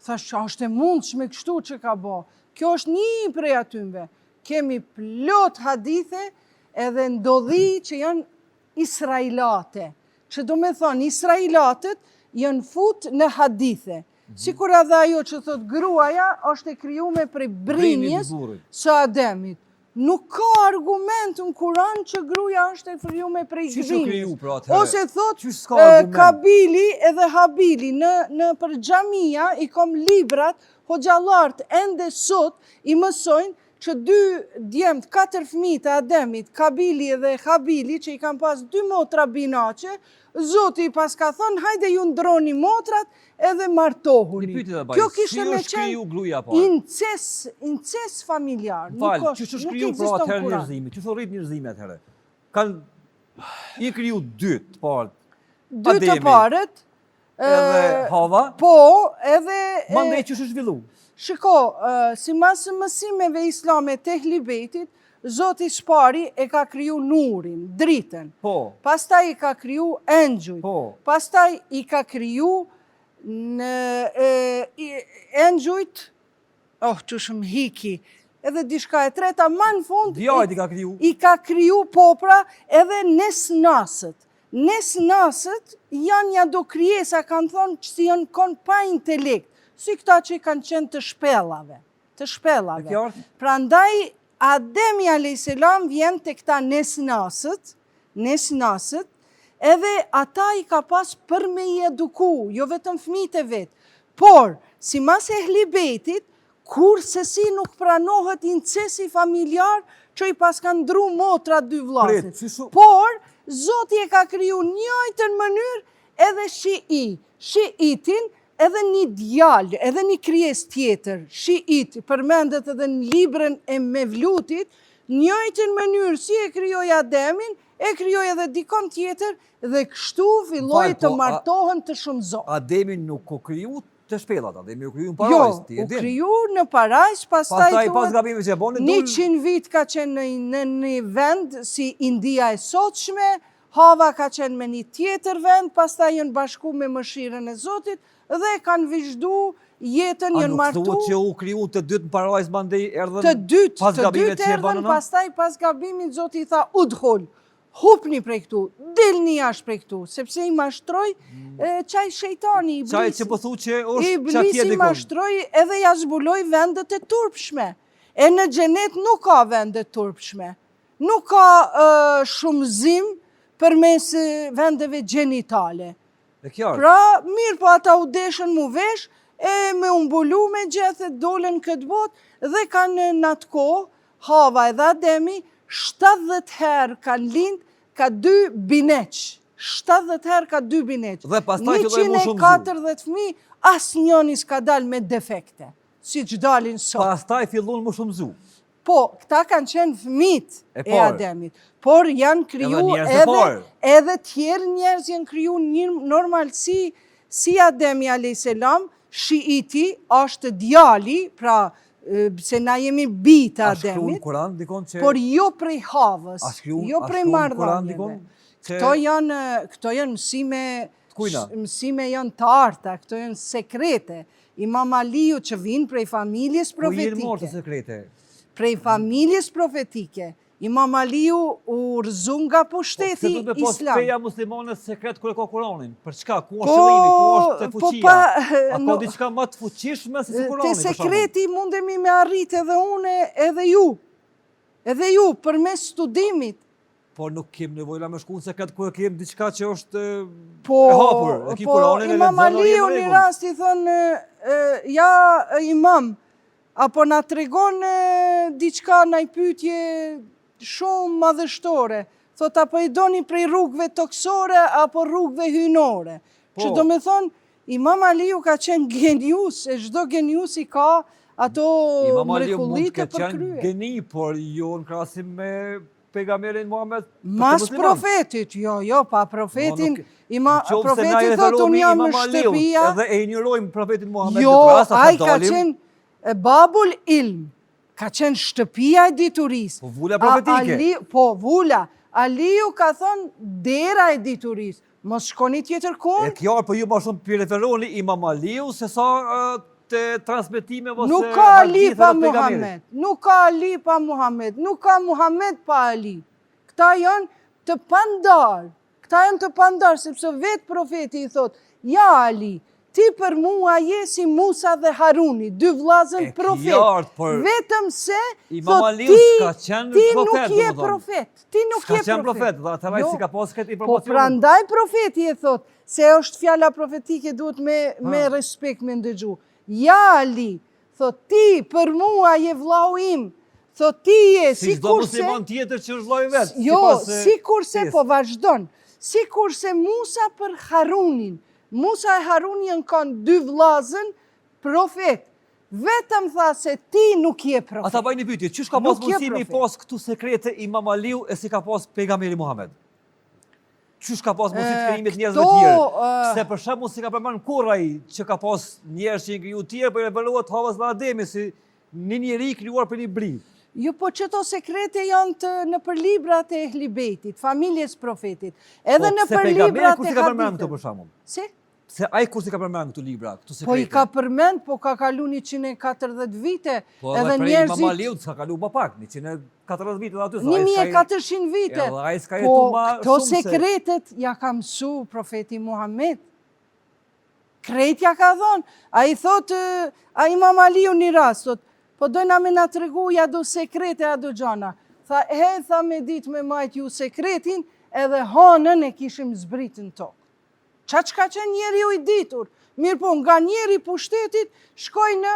Thash që është e mundshme kështu që ka bo. Kjo është një prej atymve. Kemi plot hadithe edhe ndodhi që janë israilate. Që do me thonë, israilatët janë fut në hadithe. Sikur edhe ajo që thot gruaja është e krijuar prej brinjes së Ademit. Nuk ka argument në Kur'an që gruaja është e krijuar prej brinjes. Ose thot Kabili edhe Habili në për xhamia i kom librat, hoxhallart ende sot i mësojnë që 2 djemt, 4 fëmijë të Ademit, Kabili dhe Habili, që i kanë pas 2 motra binaqe, Zoti pas ka thonë, hajde ju ndroni motrat edhe martohuni. Kjo kishte me qenë inces familjar.
Falë, që është kriju pra atëherë njerëzimi? Që rrit njerëzimi atëherë? Kanë i kriju 2 të parët.
2 të parët.
Edhe Hava.
Po, edhe...
Mandej që është zhvillu?
Shiko, si masë mësimeve islame të Ehlibetit, Zoti Shpari e ka kriju nurin, dritën.
Po.
Pastaj i ka kriju engjujt.
Po.
Pastaj i ka kriju engjujt, që shumë hiki, edhe dishka e treta, ma në fund,
Djajt i ka kriju.
I ka kriju popra edhe nesnasët. Nesnasët janë ja do krijesa, kanë thonë që si janë konë pa intelekt, si këta që i kanë qenë të shpellave. Prandaj, Ademi a.s. vjen të këta nesnasët, edhe ata i ka pas për me i eduku, jo vetëm fëmijët e vetë. Por, si mas e Ehlibetit, kur se si nuk pranohet incesi familjar që i pas ka ndru motra 2 vllazët. Por, Zoti e ka kriju njëjtën mënyrë edhe shiitin, edhe një djalë, edhe një krijes tjetër, shiit, përmendet edhe në librën e Mevlutit, njëjtën mënyrë si e krijoi Ademin, e krijoi edhe dikon tjetër, dhe kështu filloi të martohen të shumë zonë.
Ademin nuk u kriju të shpellat, Ademi u kriju në parajs.
Jo, u kriju në parajs, pastaj
pas gabimeve që bën
100 vit ka qenë në një vend si India e sotshme, Hava ka qenë me një tjetër vend, pastaj janë bashku me mëshirën e Zotit, dhe kanë vizhdu jetën, janë martu.
A nuk thuhet që u kriju të 2 në parajs, mandej erdhën
pas gabimet që erdhën, pastaj pas gabimit Zoti i tha, udhul, hupni prej këtu, dilni jashtë prej këtu, sepse i mashtroj qaj shejtani, iblisi.
Qaj që pëthu që është qatje dikon.
Iblisi mashtroj edhe ja zbuloj vendet e turpshme. E në xhenet nuk ka vendet turpshme. Nuk ka shumëzim për mes vendeve gjenitale. Pra, mirë po ata u deshën mu vesh, e me umbulu me gjethet, dolen këtë bot, dhe kanë në atë kohë, Hava edhe Ademi, 70 herë kanë lind, ka 2 bineq. 70 herë ka 2 bineq.
Dhe pastaj filloi më shumë
140 fëmijë, asë njëni s'ka dalë me defekte, si që dalin sot.
Pastaj fillon më shumë zu.
Po, këta kanë qenë fëmijët e Ademit, por janë kriju edhe tjerë njerëz janë kriju normal si Ademi a.s. Shiiti është djali, pra se na jemi bitë Ademit, por jo prej Havës, jo prej marrëdhënieve. Këto janë mësime janë të arta, këto janë sekrete. Imam Aliu që vinë prej familjes profetike. Prej familjes profetike, Imam Aliu u rëzu nga pushteti islam.
Se du me pas feja muslimane sekret kër e ka Kuranin? Për çka? Ku është qëllimi? Ku është fuqia? A ka diçka më të fuqishme se Kurani?
Te sekreti mundemi me arrit edhe une edhe ju. Edhe ju, për mes studimit.
Po nuk kem nevojla me shku në sekret kër kem diçka që është e hapur.
Po, Imam Aliu një rast i thonë, ja imam, apo na tregon diçka në pyetje shumë madhështore. Thot, apo i doni prej rrugëve toksore, apo rrugëve hynore. Që do me thonë, Imam Aliu ka qenë genius, e çdo genius i ka ato mrekullit të përkrye. Imam Aliu mund të qenë
geni, por jo në krahasim me pejgamberin Muhammed.
Mas profetit, jo, pa profetin. Profetit thot, unë jam në shtëpia.
Edhe e injorojmë profetin Muhammed.
Jo, ai ka qenë E Babul Ilm, ka qenë shtëpia e diturisë.
Po vula profetike.
Po vula. Aliu ka thonë dera e diturisë. Mos shkoni tjetër
E
kund.
kjo, po ju ma shumë për referoni Imam Aliu, se sa të transmitime vëse
Nuk ka Ali pa
hadithet e pejgamberit.
Muhammed. Nuk ka Ali pa Muhammed. Nuk ka Muhammed pa Ali. Këta janë të pandar. Këta janë të pandar, sepse vetë profeti i thotë, ja Ali, ti për mua je si Musa dhe Haruni, dy vllazën
E
profet.
qartë, por
Vetëm se
Imam
thot,
Aliu s'ka qenë
ti
profet,
nuk je
domethënë.
profet. Ti nuk
S'ka
je
qenë profet, dhe atëra
Jo.
si ka pas këtë
Po
informacion.
prandaj profeti e thot, se është fjala profetike, duhet me respekt me ndëgju. Ja Ali, thot ti për mua je vllau im, thot ti je
Si çdo musliman tjetër që është vllai vet.
Jo,
sipas,
si kurse,
fesë.
po vazhdon, si kurse Musa për Harunin, Musa e Haruni janë kanë dy vllazën profet, vetëm tha se ti nuk je profet.
Ata bajnë një pyetje, çish ka pas
Nuk je
mundësi mi
profet.
pas këtu sekrete Imam Aliu e si ka pas pejgamberi Muhammed? Çish ka pas mundësi të krijimit njerëzve
këto,
të tjerë? Se për shembull si ka përmend kurraj që ka pas njerëz që i kriju të tjerë, por revelohet Havas dhe Ademi si një njeri krijuar për një bri.
Jo, po qëto sekrete janë në për librat e Ehlibetit, familjes profetit, edhe në për librat
kur
e
si ka përmend këtu
haditheve.
për shembull?
Si?
Se ai kur si ka përmend këtu libra, këtu sekrete.
Po i ka përmend, po ka kalu 140 vite,
Po
edhe
edhe prej Imam
njerëzit,
Aliut s'ka kalu më pak, 140 vite dhe aty.
1400 vite.
Edhe ai s'ka
Po
jetu ma
këto
shumë se...
sekretet ja ka mësu profeti Muhammed. Krejt ja ka thonë. A i thotë, a Imam Aliu një rast, thotë, po dojna me nga të regu, ja do sekrete, ja do gjana. Tha, tha me dit me majt ju sekretin, edhe hanën e kishim zbritën tokë. Qa që ka qenë njeri u i ditur? Mirë po, nga njeri pushtetit, shkoj në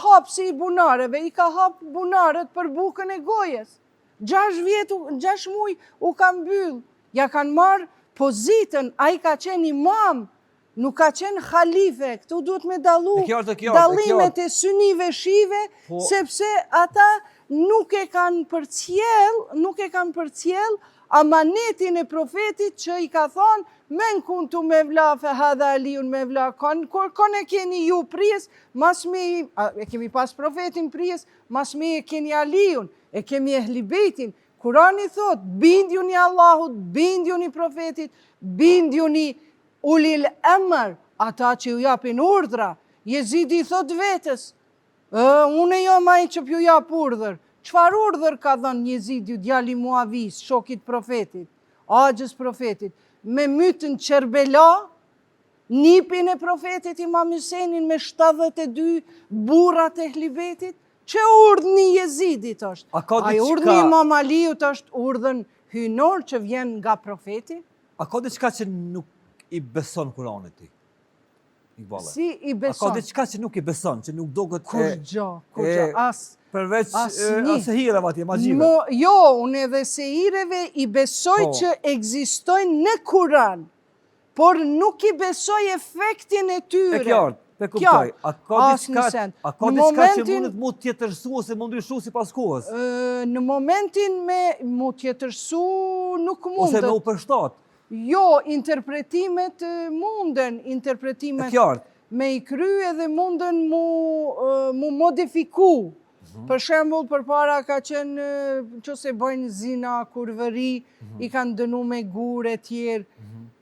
hapsi i bunareve, i ka hap bunarët për bukën e gojes. 6 muj u ka mbyll, ja kanë marë pozitën, a i ka qenë imam, nuk ka qenë khalife, këtu duhet me dalu dallimet e synive shive, sepse ata nuk e kanë përcjell amanetin e profetit që i ka thonë, men kuntu me vla fe hadha Aliun me vla, kon e keni ju prijes, mas me, e kemi pas profetin prijes, mas me e keni Aliun, e kemi Ehlibetin. Kurani thot, bindjuni Allahut, bindjuni profetit, bindjuni ulil emër, ata që ju japin urdhra. Jezidi thot vetës, unë jo maj që pju jap urdhër. Qfar urdhër ka dhënë Jezidi, djali Muavis, shokit profetit, agjës profetit, me mytën Qerbela, nipin e profetit Imam Huseinin me 72 burrat e Ehlibetit, që urdhni Jezidit është? A urdhni Imam Aliut është urdhën hynor që vjen nga profeti?
A ka diçka që nuk i beson Kuranit ti?
Si i beson?
A ka diçka që nuk i beson, që nuk do këtë...
Kur gjo,
përveç sehireve atje, magjive.
Jo, unë edhe sehireve i besoj që ekzistojnë në Kuran, por nuk i besoj efektin e tyre.
E qartë, pe kuptoj. A ka diçka që mundet mu tjetërsu ose mu ndryshu si pas kohës?
Në momentin me mu tjetërsu nuk mundet.
Ose me u përshtat?
Jo, interpretimet munden, interpretimet me i kry edhe munden mu modifiku. Për shembull, përpara ka qenë që se bëjnë zina, kurvëri, i kanë dënu me gurë e tjerë,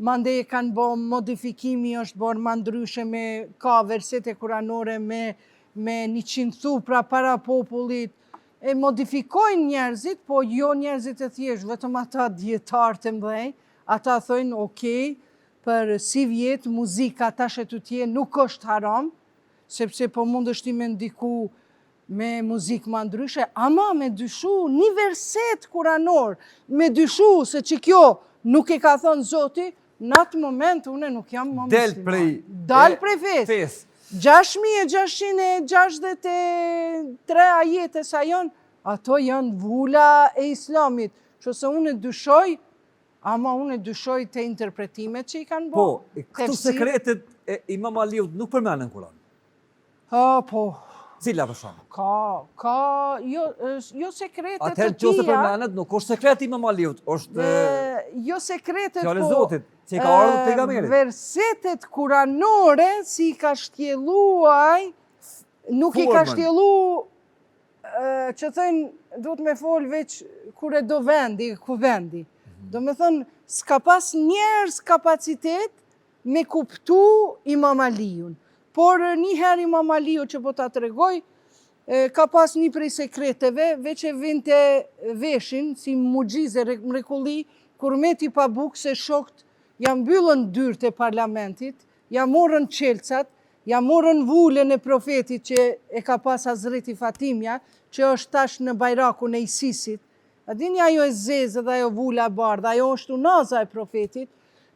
mande e kanë bo modifikimi është bërë ma ndryshe me ka versete kuranore me 100 thupra para popullit, e modifikojnë njerëzit, po jo njerëzit e thjeshtë, vetëm ata djetarë të mdhej, ata thojnë okej, për si vjetë muzika ta shetutje nuk është haram, sepse po mund është i me ndiku me muzikë ma ndryshe, ama me dyshu një verset kuranor, me dyshu se që kjo nuk e ka thonë Zoti, në atë moment une nuk jam më musliman. Dal prej fes. 6663 ajete sa janë, ato janë vula e islamit, që se une dyshoj, ama une dyshoj të interpretimet që i kanë bo.
Po, këtu sekretet e Imam Aliut nuk përmenen Kuran?
Po.
Cila për shumë?
Ka, jo sekretet të tia.
Atëherë që ose përmenet, nuk është sekret Imam Aliut, është...
Jo sekretet,
fjallë Zotit, që i ka ardhur pejgamberit.
Versetet kuranore, si ka shtjeluaj nuk i ka shtjellu që thënë duhet me folë veç kur e do vendi, ku vendi. Do me thënë, s'ka pas njerës kapacitet me kuptu Imam Aliun. Por njëherë Imam Aliu që po ta tregoj, ka pas një prej sekreteve, veç e vinte veshin, si mugjize mrekulli, kur meti pa bukë se shokt jam mbyllën dyrët e parlamentit, jam morën qelcat, jam morën vullën e profetit që e ka pas Hazreti Fatimja, që është tash në bajrakun e ISIS-it. A dini ajo e zezë dhe ajo vula bardha, ajo është unaza e profetit.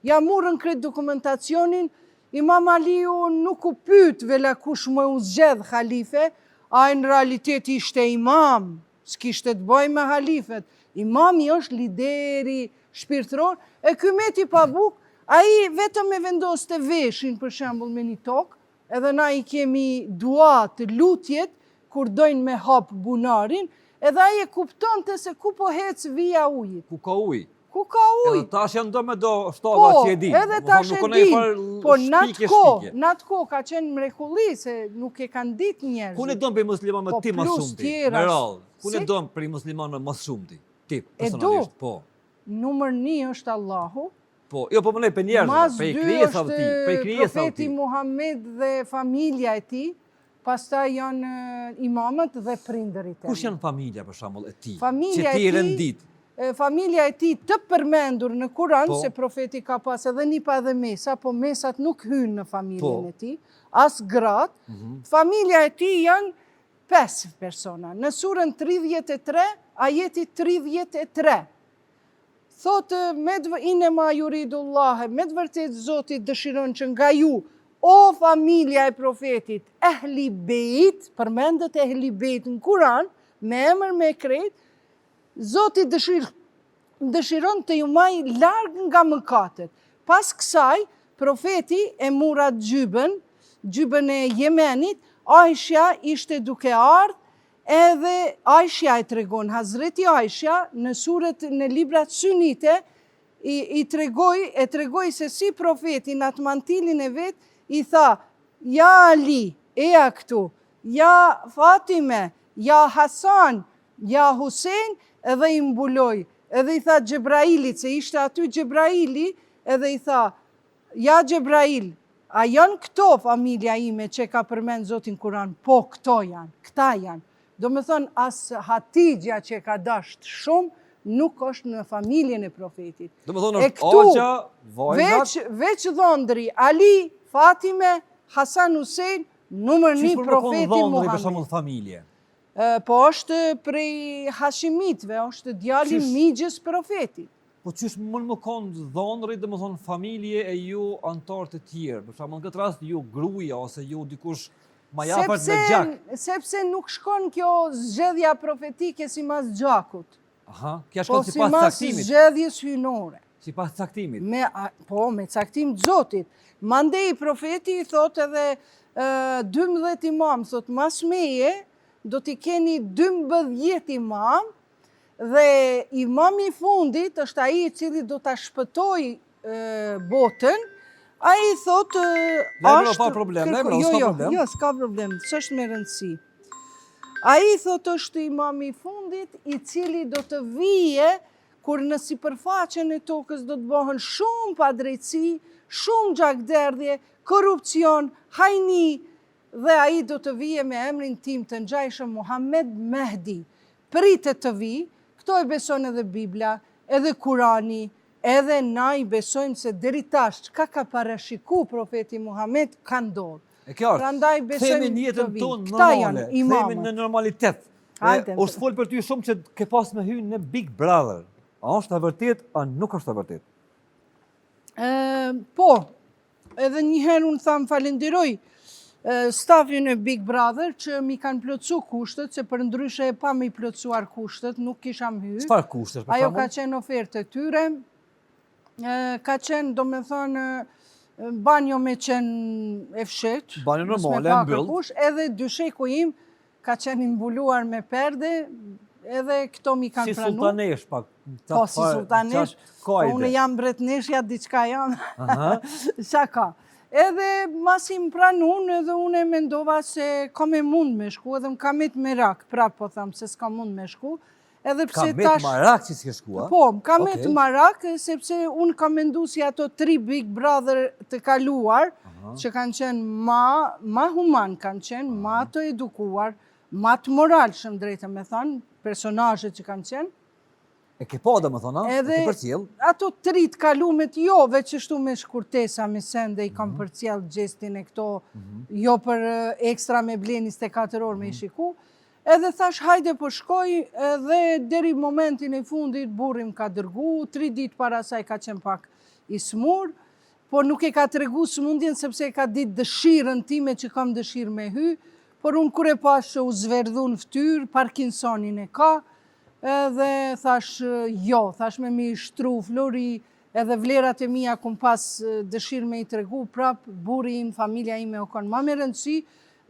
Ja morën kretë dokumentacionin, Imam Aliu nuk u pyet vela kush më u zgjedh halife, a në realitet ishte imam, s'kishte të bëj me halifet. Imami është lideri shpirtëror, e ky meti pa buk, ai vetëm e vendos të veshin, për shembull me një tokë, edhe na i kemi duat, lutjet, kur dojnë me hap bunarin, edhe ai e kupton të se ku po hec vija ujit.
Ku ka uj?
Ku ka uj?
Edhe tash janë do me do shtava që e din.
Po, edhe tash e din. Po në atë kohë ka qenë mrekulli, se nuk e kanë ditë njerëzit.
Ku ne dojnë për musliman me ti më shumëti? Me rallë. Ku ne dojnë për musliman me më shumëti? Ti, personalisht, po.
Numër 1 është Allahu.
Po, jo, po më nej për njerëzit, për i krijesa ti, për i krijesa ti.
Profeti Muhammed dhe familja e ti, pastaj janë imamët dhe prindërit e ti.
Kush janë familja, për shembull, e ti?
Familja
që ti rendit?
Familja e ti të përmendur në Kur'an, se profeti ka pas edhe nipa dhe mesa, po mesat nuk hynë në familjen e ti, as gratë. Familja e ti janë 5 persona. Në surën 33, ajeti 33. Thotë, inema juridullahe, me të vërtet Zotit dëshiron që nga ju, o familja e profetit, ehli bejt, përmendet ehli bejt në Kur'an, me emër me krejt, Zotit dëshiron të ju maj largë nga mëkatet. Pas kësaj, profeti e murat gjybën e Jemenit, Aisha ishte duke ardhë, edhe Aisha e tregon, Hazreti Aisha në surët në librat sunite, e tregoj se si profeti në atë mantilin e vetë, i tha, ja Ali, eja këtu, ja Fatime, ja Hasan, ja Husein, edhe i mbuloj, edhe i tha Gjebrailit, se ishte aty Gjebraili, edhe i tha, ja Gjebrail, a janë këto familja ime që ka përmend Zotin Kur'an? Po, këto janë, këta janë. Do me thonë, as Hatidja që ka dasht shumë, nuk është në familjen e profetit.
Do me thonë, është Agja, vajzat?
Veç dhondri, Ali, Fatime, Hasan Husein, numër 1 profeti Muhammed.
Qështë dhondri për shumë familje?
Po është prej Hashimitve, është djali migjës profetit.
Po qështë më konë dhondri dhe më thonë familje e ju antarët e tjerë? Për shumë në këtë rast ju gruja ose ju dikush ma japët me gjak?
Sepse nuk shkon kjo zgjedhja profetike si mas gjakut.
Aha, kja shkon si pas
caktimit. Po si mas zgjedhjes hynore.
Si pas caktimit?
Po, me caktim të Zotit. Mandej profeti i thot edhe 12 imam, thot mas meje, do t'i keni 12 imam, dhe imami fundit është ai i cili do t'a shpëtoj botën, a i thotë
është... Pa problem, s'ka problem.
Jo, s'ka problem, s'është me rëndësi. A i thotë është imami fundit, i cili do të vije, kur në sipërfaqen e tokës do të bëhen shumë padrejtësi, shumë gjakderdhje, korupcion, hajni, dhe a i do të vije me emrin tim të ngjajshëm Muhammed Mehdi. Pritet të vi, këto e beson edhe Biblia, edhe Kurani, edhe na i besojmë se deri tash çka ka parashiku profeti Muhammed ka ndodhur.
E qartë, themi në jetën tonë normale, themi në normalitet. Është folë për ty shumë që ke pas me hyrë në Big Brother. A është e vërtet, a nuk është e vërtet?
Po, edhe njëherë unë thamë falenderoj stafin e Big Brother që mi kanë plotësu kushtet, se për ndryshe e pa mi plotësuar kushtet, nuk kisham hyrë.
Çfarë kushtet?
Ajo ka qenë ofertë e tyre, ka qenë, do me thonë, banjo me qenë e fshet.
Banjo normale, e mbyllë.
Edhe dysheku im ka qenë imbuluar me perde, edhe këto mi kanë pranu.
Si sultanesh pak.
Po, si sultanesh. Unë jam bretneshja, diçka jam. Qa ka. Edhe masi më pranun edhe unë e mendova se ka me mund me shku, edhe më kamet merak, prap po thamë se s'ka mund me shku. Edhe pse
Kamet Marak që s'ke shku, a?
Po, më kamet Marak, sepse unë kam mendu si ato 3 Big Brother të kaluar, që kanë qenë ma human, kanë qenë ma të edukuar, ma të moral, shumë drejtë me thanë, personazhet që kanë qenë.
E ke po dhe më thonë, e ke përcjell?
Ato 3 të kalumet, jo veç shtu me shkurtesa, me sende, i kam përcjell gjestin e këto, jo për ekstra me ble 24 orë me i shiku. Edhe thash, hajde po shkoj, edhe deri momentin e fundit, burrim ka dërgu, 3 ditë para saj ka qenë pak i smur, por nuk e ka të regu smundjen, sepse ka ditë dëshirën time që kam dëshirë me hy, por unë kur e pas që u zverdhu në ftyrë, Parkinsonin e ka, edhe thash, jo, thash me mi shtru Flori, edhe vlerat e mija kum pas dëshirë me i të regu, prap, buri im, familja ime o konë ma me rëndësi,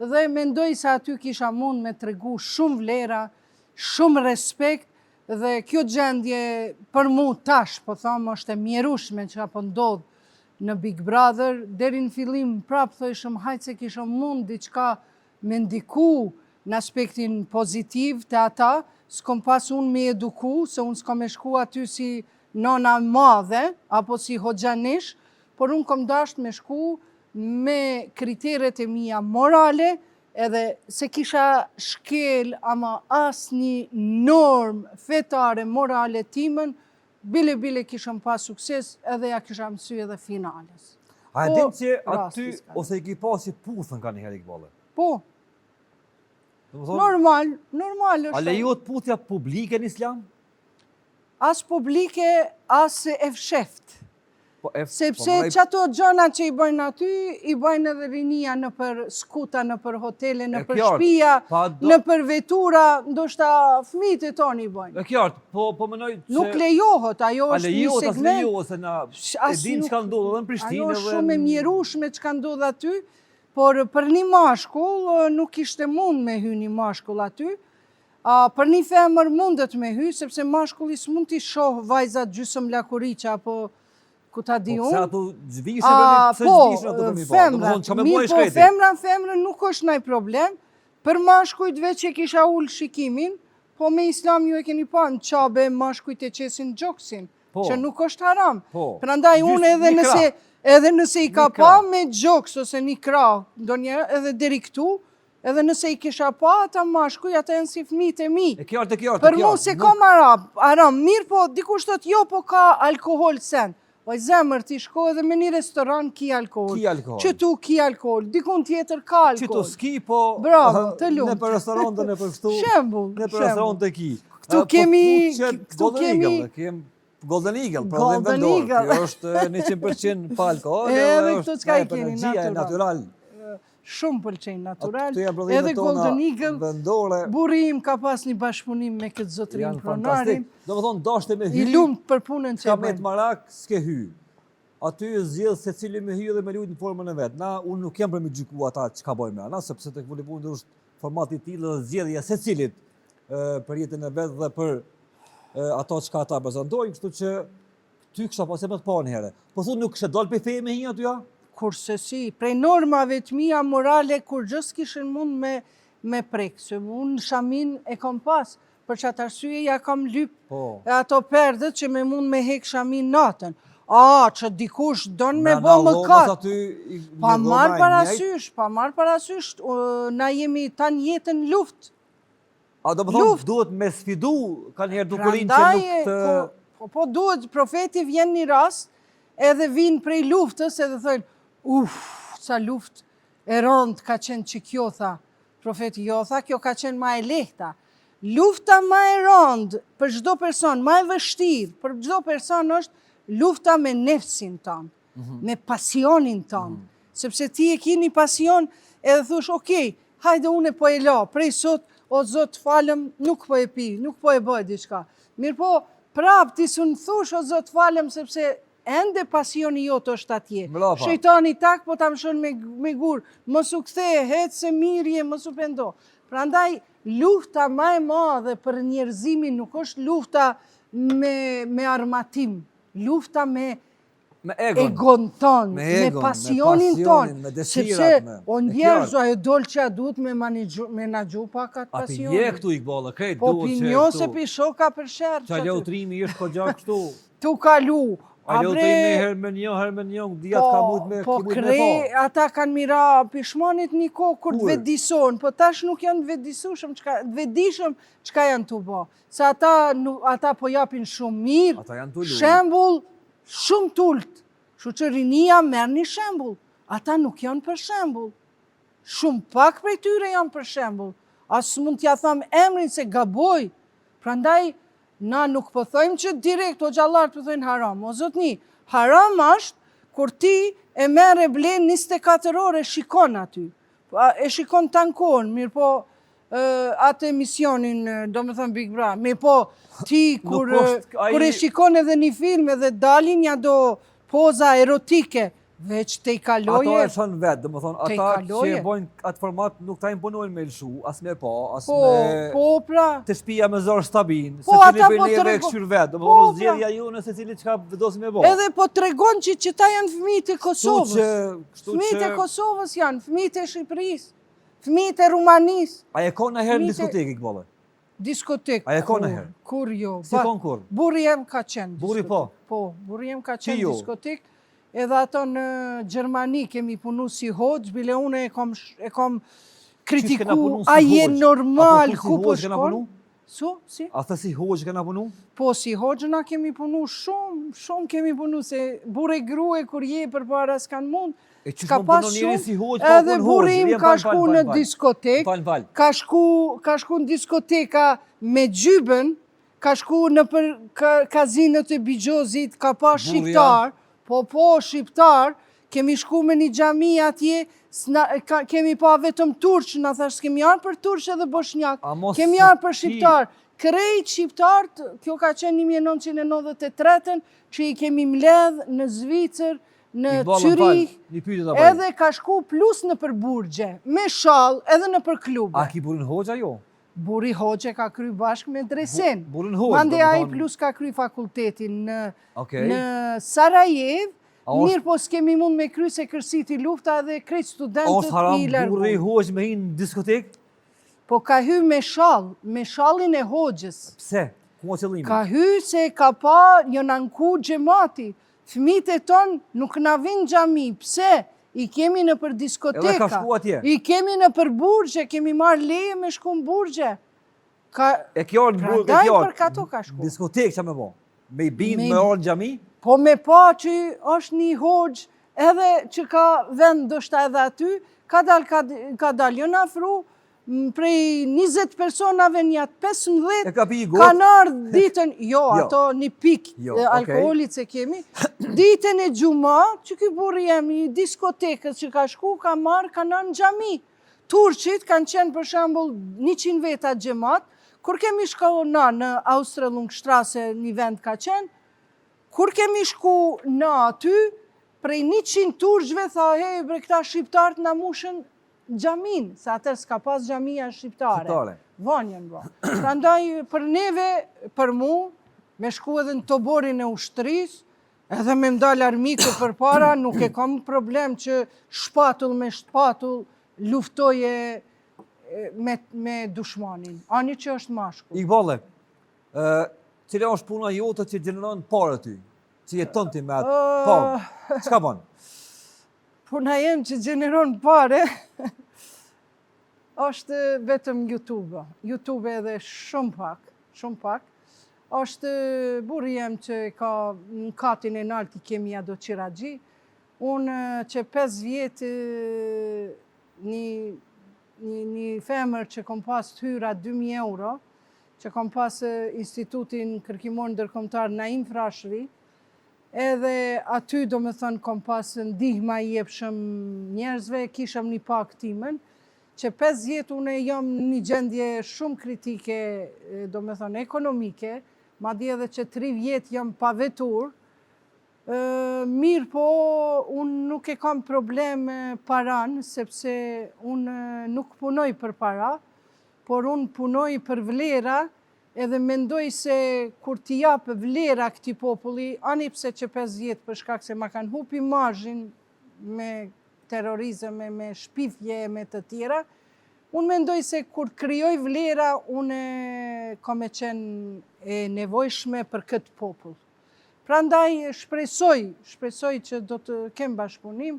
dhe mendoj se aty kisha mund me të regu shumë vlera, shumë respekt, dhe kjo gjendje për mu tash, po thamë, është e mjerushme që apo ndodhë në Big Brother, deri në fillim prap thojshëm hajtë se kisha mund diçka me ndiku në aspektin pozitiv të ata, s'kom pas unë me eduku, se unë s'kom e shku aty si nona madhe, apo si hoxhanish, por unë kom dasht me shku me kriteret e mija morale, edhe se kisha shkel ama asni norm fetare morale timën, bile kishëm pas sukses edhe ja kisha mësy edhe finales.
A e din që aty ose i ki pasi puthën ka një herë i këbale?
Po. Normal është.
A lejohet puthja publike në islam?
As publike, as e fsheft. Sepse
Po,
që ato gjona që i bëjnë aty, i bëjnë edhe rinia në për skuta, në për hotele, në për shpia, në për vetura, ndoshta fëmijët e tonë i bëjnë.
E qartë, po mënoj që...
Nuk lejohet, ajo është një segment...
A lejohet, se na e din që ka ndodhë edhe në Prishtinë.
Ajo është shumë e mjerushme që ka ndodhë aty, por për një mashkull nuk ishte mund me hy një mashkull aty. Për një femër mundet me hy, sepse mashkullis mund t'i shohë vajzat gjysëm lakuriqa, apo ku ta di unë.
Po, se ato zhvishë për një
femra nuk është naj problem, për mashkujt veç e kisha ullë shikimin, po me islam ju e keni pa në qabe mashkujt e qesin gjoksin, që nuk është haram. Prandaj unë edhe nëse i ka pa me gjoks ose një krah, edhe deri këtu, edhe nëse i kisha pa ata mashkuj, ata janë si fëmijët e mi. Për mu se kam haram, mirë po, dikush thot jo, po ka alkohol sen. Po zemër ti shko edhe me një restoran ki alkohol. Që tu ki alkohol, dikun tjetër ka alkohol.
Që tu ski, po...
Bravo, të lumë.
Në për restoran dhe në për shtu...
Shembull.
Në për restoran të ki.
Këtu kemi...
Golden Eagle, pra dhe vendor. Kjo është 100% pa alkohol.
Edhe këtu s'ka i keni
natural.
Shumë pëlqenjë natural, edhe Golden Eagle, burri im ka pas një bashkëpunim me këtë zotërin pronarin,
do më thonë dashte me hy,
i lumt për punën që e bëjnë.
Kamet Marak s'ke hy, aty zjedhë se cili me hy dhe me lujt në formën e vetë, unë nuk jem për me gjyku ata që ka bojnë me ana, sepse të këpullipunë është formati tillë dhe zjedhja se cilit për jetën e vetë dhe për ato që ka ata prezentojnë, kështu që ty kësha pas e me të pa një herë. Po thu nuk kështë dalë për fejë me hi aty ja?
Kurse si, prej normave të mija morale, kur gjës kishin mund me prekë, se unë shamin e kom pas, për që atë arsye ja kam lyp ato perdët që me mund me hek shamin natën. Që dikush donë me bo më katë. Pa marë parasysh, na jemi tanë jetën luft.
A do më thonë, duhet me sfidu, ka njerë dukurin që nuk të...
Po duhet, profeti vjen një rast, edhe vinë prej luftës, edhe thëjnë, sa luft e rëndë ka qenë që kjo, tha, profeti jo, tha, kjo ka qenë ma e lehta. Lufta ma e rëndë për gjdo person, ma e vështirë, për gjdo person është lufta me nefsin tonë, me pasionin tonë. Sepse ti e ki një pasion edhe thush, okej, hajde une po e la, prej sot, o zot falem, nuk po e pi, nuk po e bëj diçka. Mirë po, prap ti su në thush, o zot falem, sepse ende pasioni jotë është atje. Shejtani tak, po ta më shon me gurë, mësu kthe, hetë se mirje, mësu pendo. Pra ndaj, lufta ma e madhe për njerëzimin nuk është lufta me armatim, lufta me
Me egon.
egon ton,
Me
me
egon,
pasionin
me
ton,
pasionin, me dëshirat,
sepse o
me
njerëz
qartë.
ajo dol që a duhet me menaxhu pak atë
A pi je
pasionin.
këtu Iqballa, krejt
Po
duhet që
pinjo se
këtu.
pi shoka për sherë
Qa leutrimi është këgja kështu.
tu kalu.
A leutrimi herë me një, dhjatë ka mujt me
po
ki mujt me
kre,
pa.
ata kanë mira pishmanit një kohë kur të
Kur?
vedison, po tash nuk janë vedishëm çka janë tu bo. Se ata po japin shumë mirë,
Ata janë tu lumë.
shembull shumë tult. Kështu që rinia merr një shembull. Ata nuk janë për shembull. Shumë pak prej tyre janë për shembull. As mund t'ja tham emrin se gaboj. Prandaj na nuk po thojmë që direkt o gjallarët po thojnë haram. O zotni, haram është kur ti e merr e blen 24 orë shikon aty. E shikon tankon, mirë po atë emisionin, do me thëmë Big Brother, mirë po ti kur e shikon edhe një film edhe dalin ja do poza erotike, veç te i kaloje.
Ato e shën vetë, dhe më thonë,
Te i
ata që
kaloje.
e bojnë atë format nuk ta imponojnë me lëshu, as me pa, as
Po,
me
po pra.
të shpia me zorë stabin,
Po,
se cili
ata
për
po
neve e
trego-
këshyr vetë, dhe më
po,
thonë
pra.
zgjedhja ju në se cili që ka vedosi me bo.
Edhe po tregon që ta janë fëmijët e Kosovës.
Kështu
Fëmijët e
që...
Kosovës janë, fëmijët e Shqipërisë, fëmijët e Rumanisë.
A e ka në herë në
Fëmijët e-
diskotekë Iqballa?
Diskotek.
A e ka në herë?
Kur jo.
Si kon kur?
Burri jem ka qenë.
Burri
diskotek. Po, burri jem ka
Ti
qenë
jo?
diskotek. Edhe ato në Gjermani kemi punu si hoxh, bile unë e kom
kena
kritiku,
punu si
a je
hoxh?
normal,
Apo si
ku po
hoxh kena
shkon?
punu?
Si?
A thë si hoqë kena punu?
Po, si hoxhëna kemi punu shumë kemi punu, se burre grue kur je për para s'kan mund,
E që
ka
shmo
pas
punon njeri si hoqë,
edhe burri im ka shku në diskotek,
Val.
ka shku në diskoteka me gjybën, ka shku në për kazinët e Bigjozit, ka pa
Burri
shqiptar, po shqiptar, kemi shku me një xhami atje, kemi pa vetëm turq, na thash s'kemi arë për turq edhe boshnjak,
A mos
kemi
se
arë për
ti-
shqiptar. Krejt shqiptarët, kjo ka qenë 1993, që i kemi mbledh në Zvicër, në Zyrich,
Një pyetje ta bëj.
edhe ka shku plus në për burgje, me shall edhe në për klube.
A ki burin hoqë jo?
Buri Hoxhe ka kry bashkë me Dresen.
Burin hoqë.
Mande ai plus ka kry fakultetin
Okej.
në Sarajev,
A është-
mirë po s'kemi mund me kry se kërsiti lufta edhe krejt studentët
Është haram
i largu.
burri hoqë me hinë në diskotekë?
Po ka hy me shallin e Hoxhës.
Pse? Ku o qëllimi?
Ka hy se ka pa jënë anku gjemati. Fëmijët e tonë nuk na vinë xhami. Pse? I kemi në për diskoteka.
Edhe ka shku atje?
I kemi në për burgje, kemi marrë leje me shku në burgje.
E kjo në burgë, e
Prandaj
kjo.
për kato ka shku.
Diskotekë që me bo? Me i bindë,
Me-
me orë në gjami?
Po me pa që është një hoxh edhe që ka vend dështa edhe aty, ka dal jënë afru, prej 20 personave një atë 15,
E ka pi i gotë?
kanë ardhë ditën, jo,
Jo.
ato një pik
Jo,
e alkoholit se kemi, ditën e gjuma, që ky burri jemi, diskotekës që ka shku, ka marrë, kanë ardhë në xhami. Turqit kanë qenë për shembull 100 veta xhamat, kur kemi shku na në Australungstrasse një vend ka qenë, kur kemi shku na aty, prej 100 turqve tha, hej, bre këta shqiptarët na mushën xhamin, se atër s'ka pas xhamia shqiptare.
Shqiptare.
Vanjen, bro. Prandaj, për neve, për mu, me shku edhe në toborin e ushtrisë, edhe me mdal armiku për para, nuk e kam problem që shpatull me shpatull luftoje me dushmanin. Ani që është mashkull.
Iqballe, cila është puna jote që gjeneron parë ty? Që jeton ti me atë parë? Çka bën?
Puna jem që gjeneron pare, është vetëm YouTube. YouTube edhe shumë pak. është burri jem që ka në katin e naltë i kemi ado Qiragji. Unë që 5 vjetë një femër që kom pas të hyra 2.000 euro, që kom pas institutin kërkimor ndërkombëtar Naim Frashëri, edhe aty do me thënë kom pas ndihma i jepshëm njerëzve, kishëm një pak timen, që 5 vjetë unë jam një gjendje shumë kritike, do me thënë ekonomike, madje edhe që 3 vjetë jam pa vetur, mirë po unë nuk e kam problem paran, sepse unë nuk punoj për para, por unë punoj për vlera edhe mendoj se kur t'i japë vlera këtij populli, ani pse që 50 për shkak se ma kanë hup imazhin me terrorizëm, me shpifje, me të tjera, unë mendoj se kur krijoj vlera, unë kam e qenë e nevojshme për këtë popull. Prandaj shpresoj që do të kem bashkëpunim,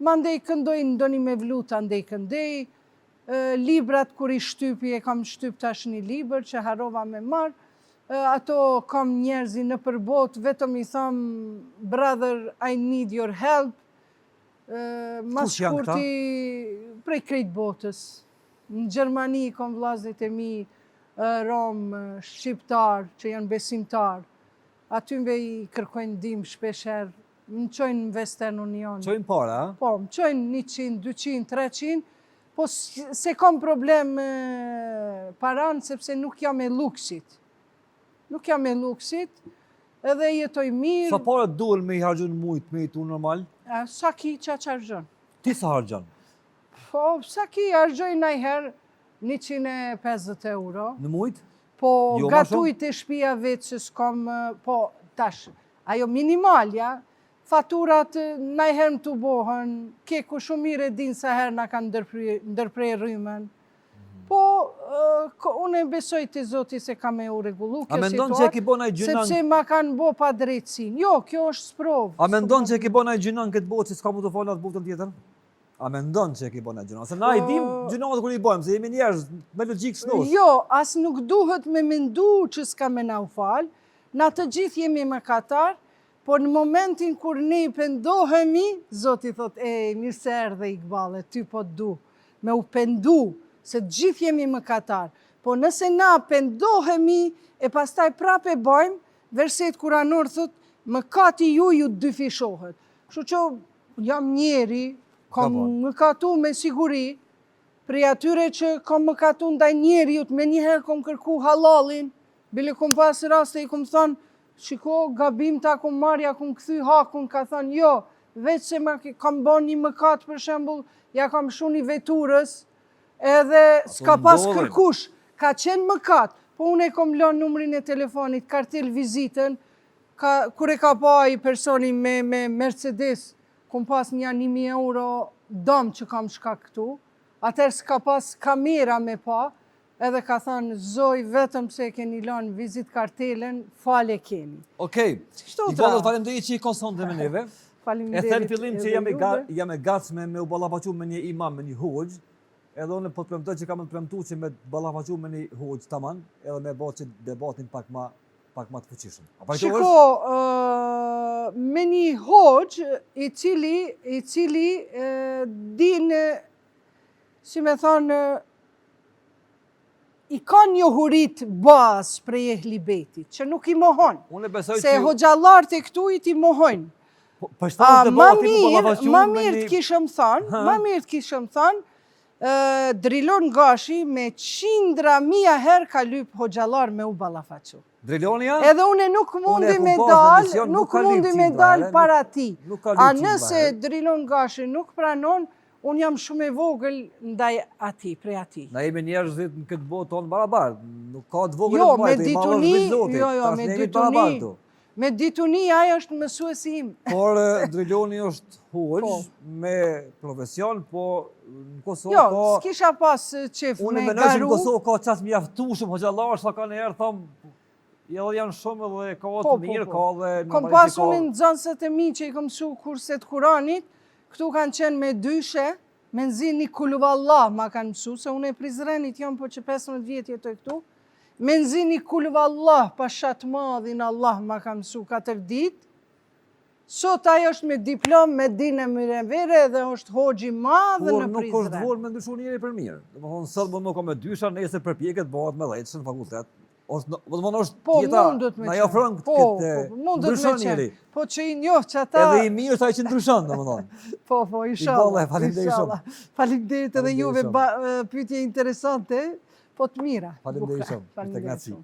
mandej këndoj ndoni me vlut, andej këndej, librat kur i shtypi e kam shtyp tash një libër që harova me marr, ato kam njerëzi në përbot, vetëm i tham, brother, I need your help, mas
Kush janë këta?
shkurti prej krejt botës. Në Gjermani kam vllazërit e mi, rom, shqiptar, që janë besimtar. Atymve i kërkojnë ndihmë shpeshherë, më çojnë në Western Union.
Çojnë para, a?
Po, më çojnë 100, 200, 300, po se kam problem paran, sepse nuk jam e luksit. Nuk jam e luksit, edhe jetoj mirë.
Sa para duhen me i harxhun mujt me i tu normal?
Sa ki qa harxhon?
Ti sa harxhon?
Po, sa ki harxhoj najherë 150 euro.
Në mujt?
Po,
Jo, ma
gatujt e shtëpia vetë që s'kam, po, tash, ajo minimalja, faturat najherë më të bohën, keku shumë mire din sa herë na kanë ndërprej rrymën. Po, unë e besoj të Zoti se ka me u regullu
A
kjo
mendon që e
situatë,
ki bona i gjynan?
sepse ma kanë bo pa drejtësin. Jo, kjo është sprovë.
A mendon që e ki bona i gjynan këtë botë që s'ka mu të folat botën tjetër? A mendon që e ki bona i gjynan? Se na i dim gjynat kur i bojmë, se jemi njerëz me logjik s'nosh.
Jo, as nuk duhet me mendu që s'ka me na u falë, na të gjithë jemi mëkatar, por në momentin kur ne i pendohemi, Zoti thot, mirë se erdhe Iqballe, ty po du, me u pendu, se të gjithë jemi mëkatar. Po nëse na pendohemi, e pastaj prape bojmë, verset kuranor thot, mëkati ju dyfishohet. Kështu që jam njeri, kam mëkatu me siguri, prej atyre që kam mëkatu ndaj njeriut, me njëherë kam kërku halalin, bile kam pas raste i kam thonë, shiko, gabim ta kom marja, kom këthy hakun, ka thonë, jo, veç se kam bon një mëkat, për shembull, ja kam shu një veturës, edhe s'ka pas kërkush, ka qenë mëkat, po unë e kom lënë numrin e telefonit, kartel vizitën, kur e ka pa i personi me Mercedes, kom pas një 1.000 euro dëm që kam shka këtu, atër s'ka pas kamera me pa, edhe ka thënë, zoj, vetëm se keni lënë vizit kartelen, fale keni.
Okej, Iqballe, faleminderit që i konsonte me neve. E them fillim që jam e gatshme me u ballafaqu me një imam, me një hoxh, edhe unë po të premtoj që kam të premtu që me ballafaqu me një hoxh tamam, edhe me bëj që debatin pak më të fuqishëm.
Shiko, me një hoxh i cili din, si me thonë, i ka njohurit bazë prej ehlibetit, që nuk i mohon. Se hoxhallarët e këtu i ti mohojnë. Ma mirë të kishëm thënë, Drilon Gashi me qindra mija herë ka lyp hoxhallar me u ballafaqu.
Drilonia?
Edhe une nuk mundi me dal para ti. A nëse Drilon Gashi nuk pranon, unë jam shumë e vogël ndaj ati, prej ati.
Na jemi njerëzit në këtë botë tonë barabartë. Nuk ka të vogël
të majtë, me dituni ajo është mësuesi im.
Por Driloni është hoxh me profesion, po në Kosovë
ka... Jo, s'kisha pas qef me garu.
Unë mendoj që në Kosovë ka qas mjaftueshëm hoxhallar, sa kanë herë thom, janë shumë edhe ka të mirë, ka dhe
kom pas unë në nxënësët e mi që i kom mësu kurset Kuranit, këtu kanë qenë me dyshe, me nxini kulvallah ma kanë mësu, se unë e Prizrenit jam, po që 15 vjetë jetoj këtu, me nxini kulvallah pa shatë madhin Allah ma kanë mësu 4 ditë, sot ajo është me diplom, me dinë e mirevere dhe është hoxhi madhë në Prizren.
Por nuk është dvorë me ndryshu njëri për mirë. Dhe më thonë, sëllë më nuk ka me dysha, nëse përpjeket bëhat me lejtëshën fakultet. Po,
mundët me qenë.
Ndryshon njëri.
Po që i njohë që ata...
Edhe i mirë sa i që ndryshon, dhe më thonë.
Po, inshallah.
Faleminderit shumë.
Faleminderit edhe juve pyetje interesante, po të mira.
Faleminderit shumë.
Faleminderit shumë.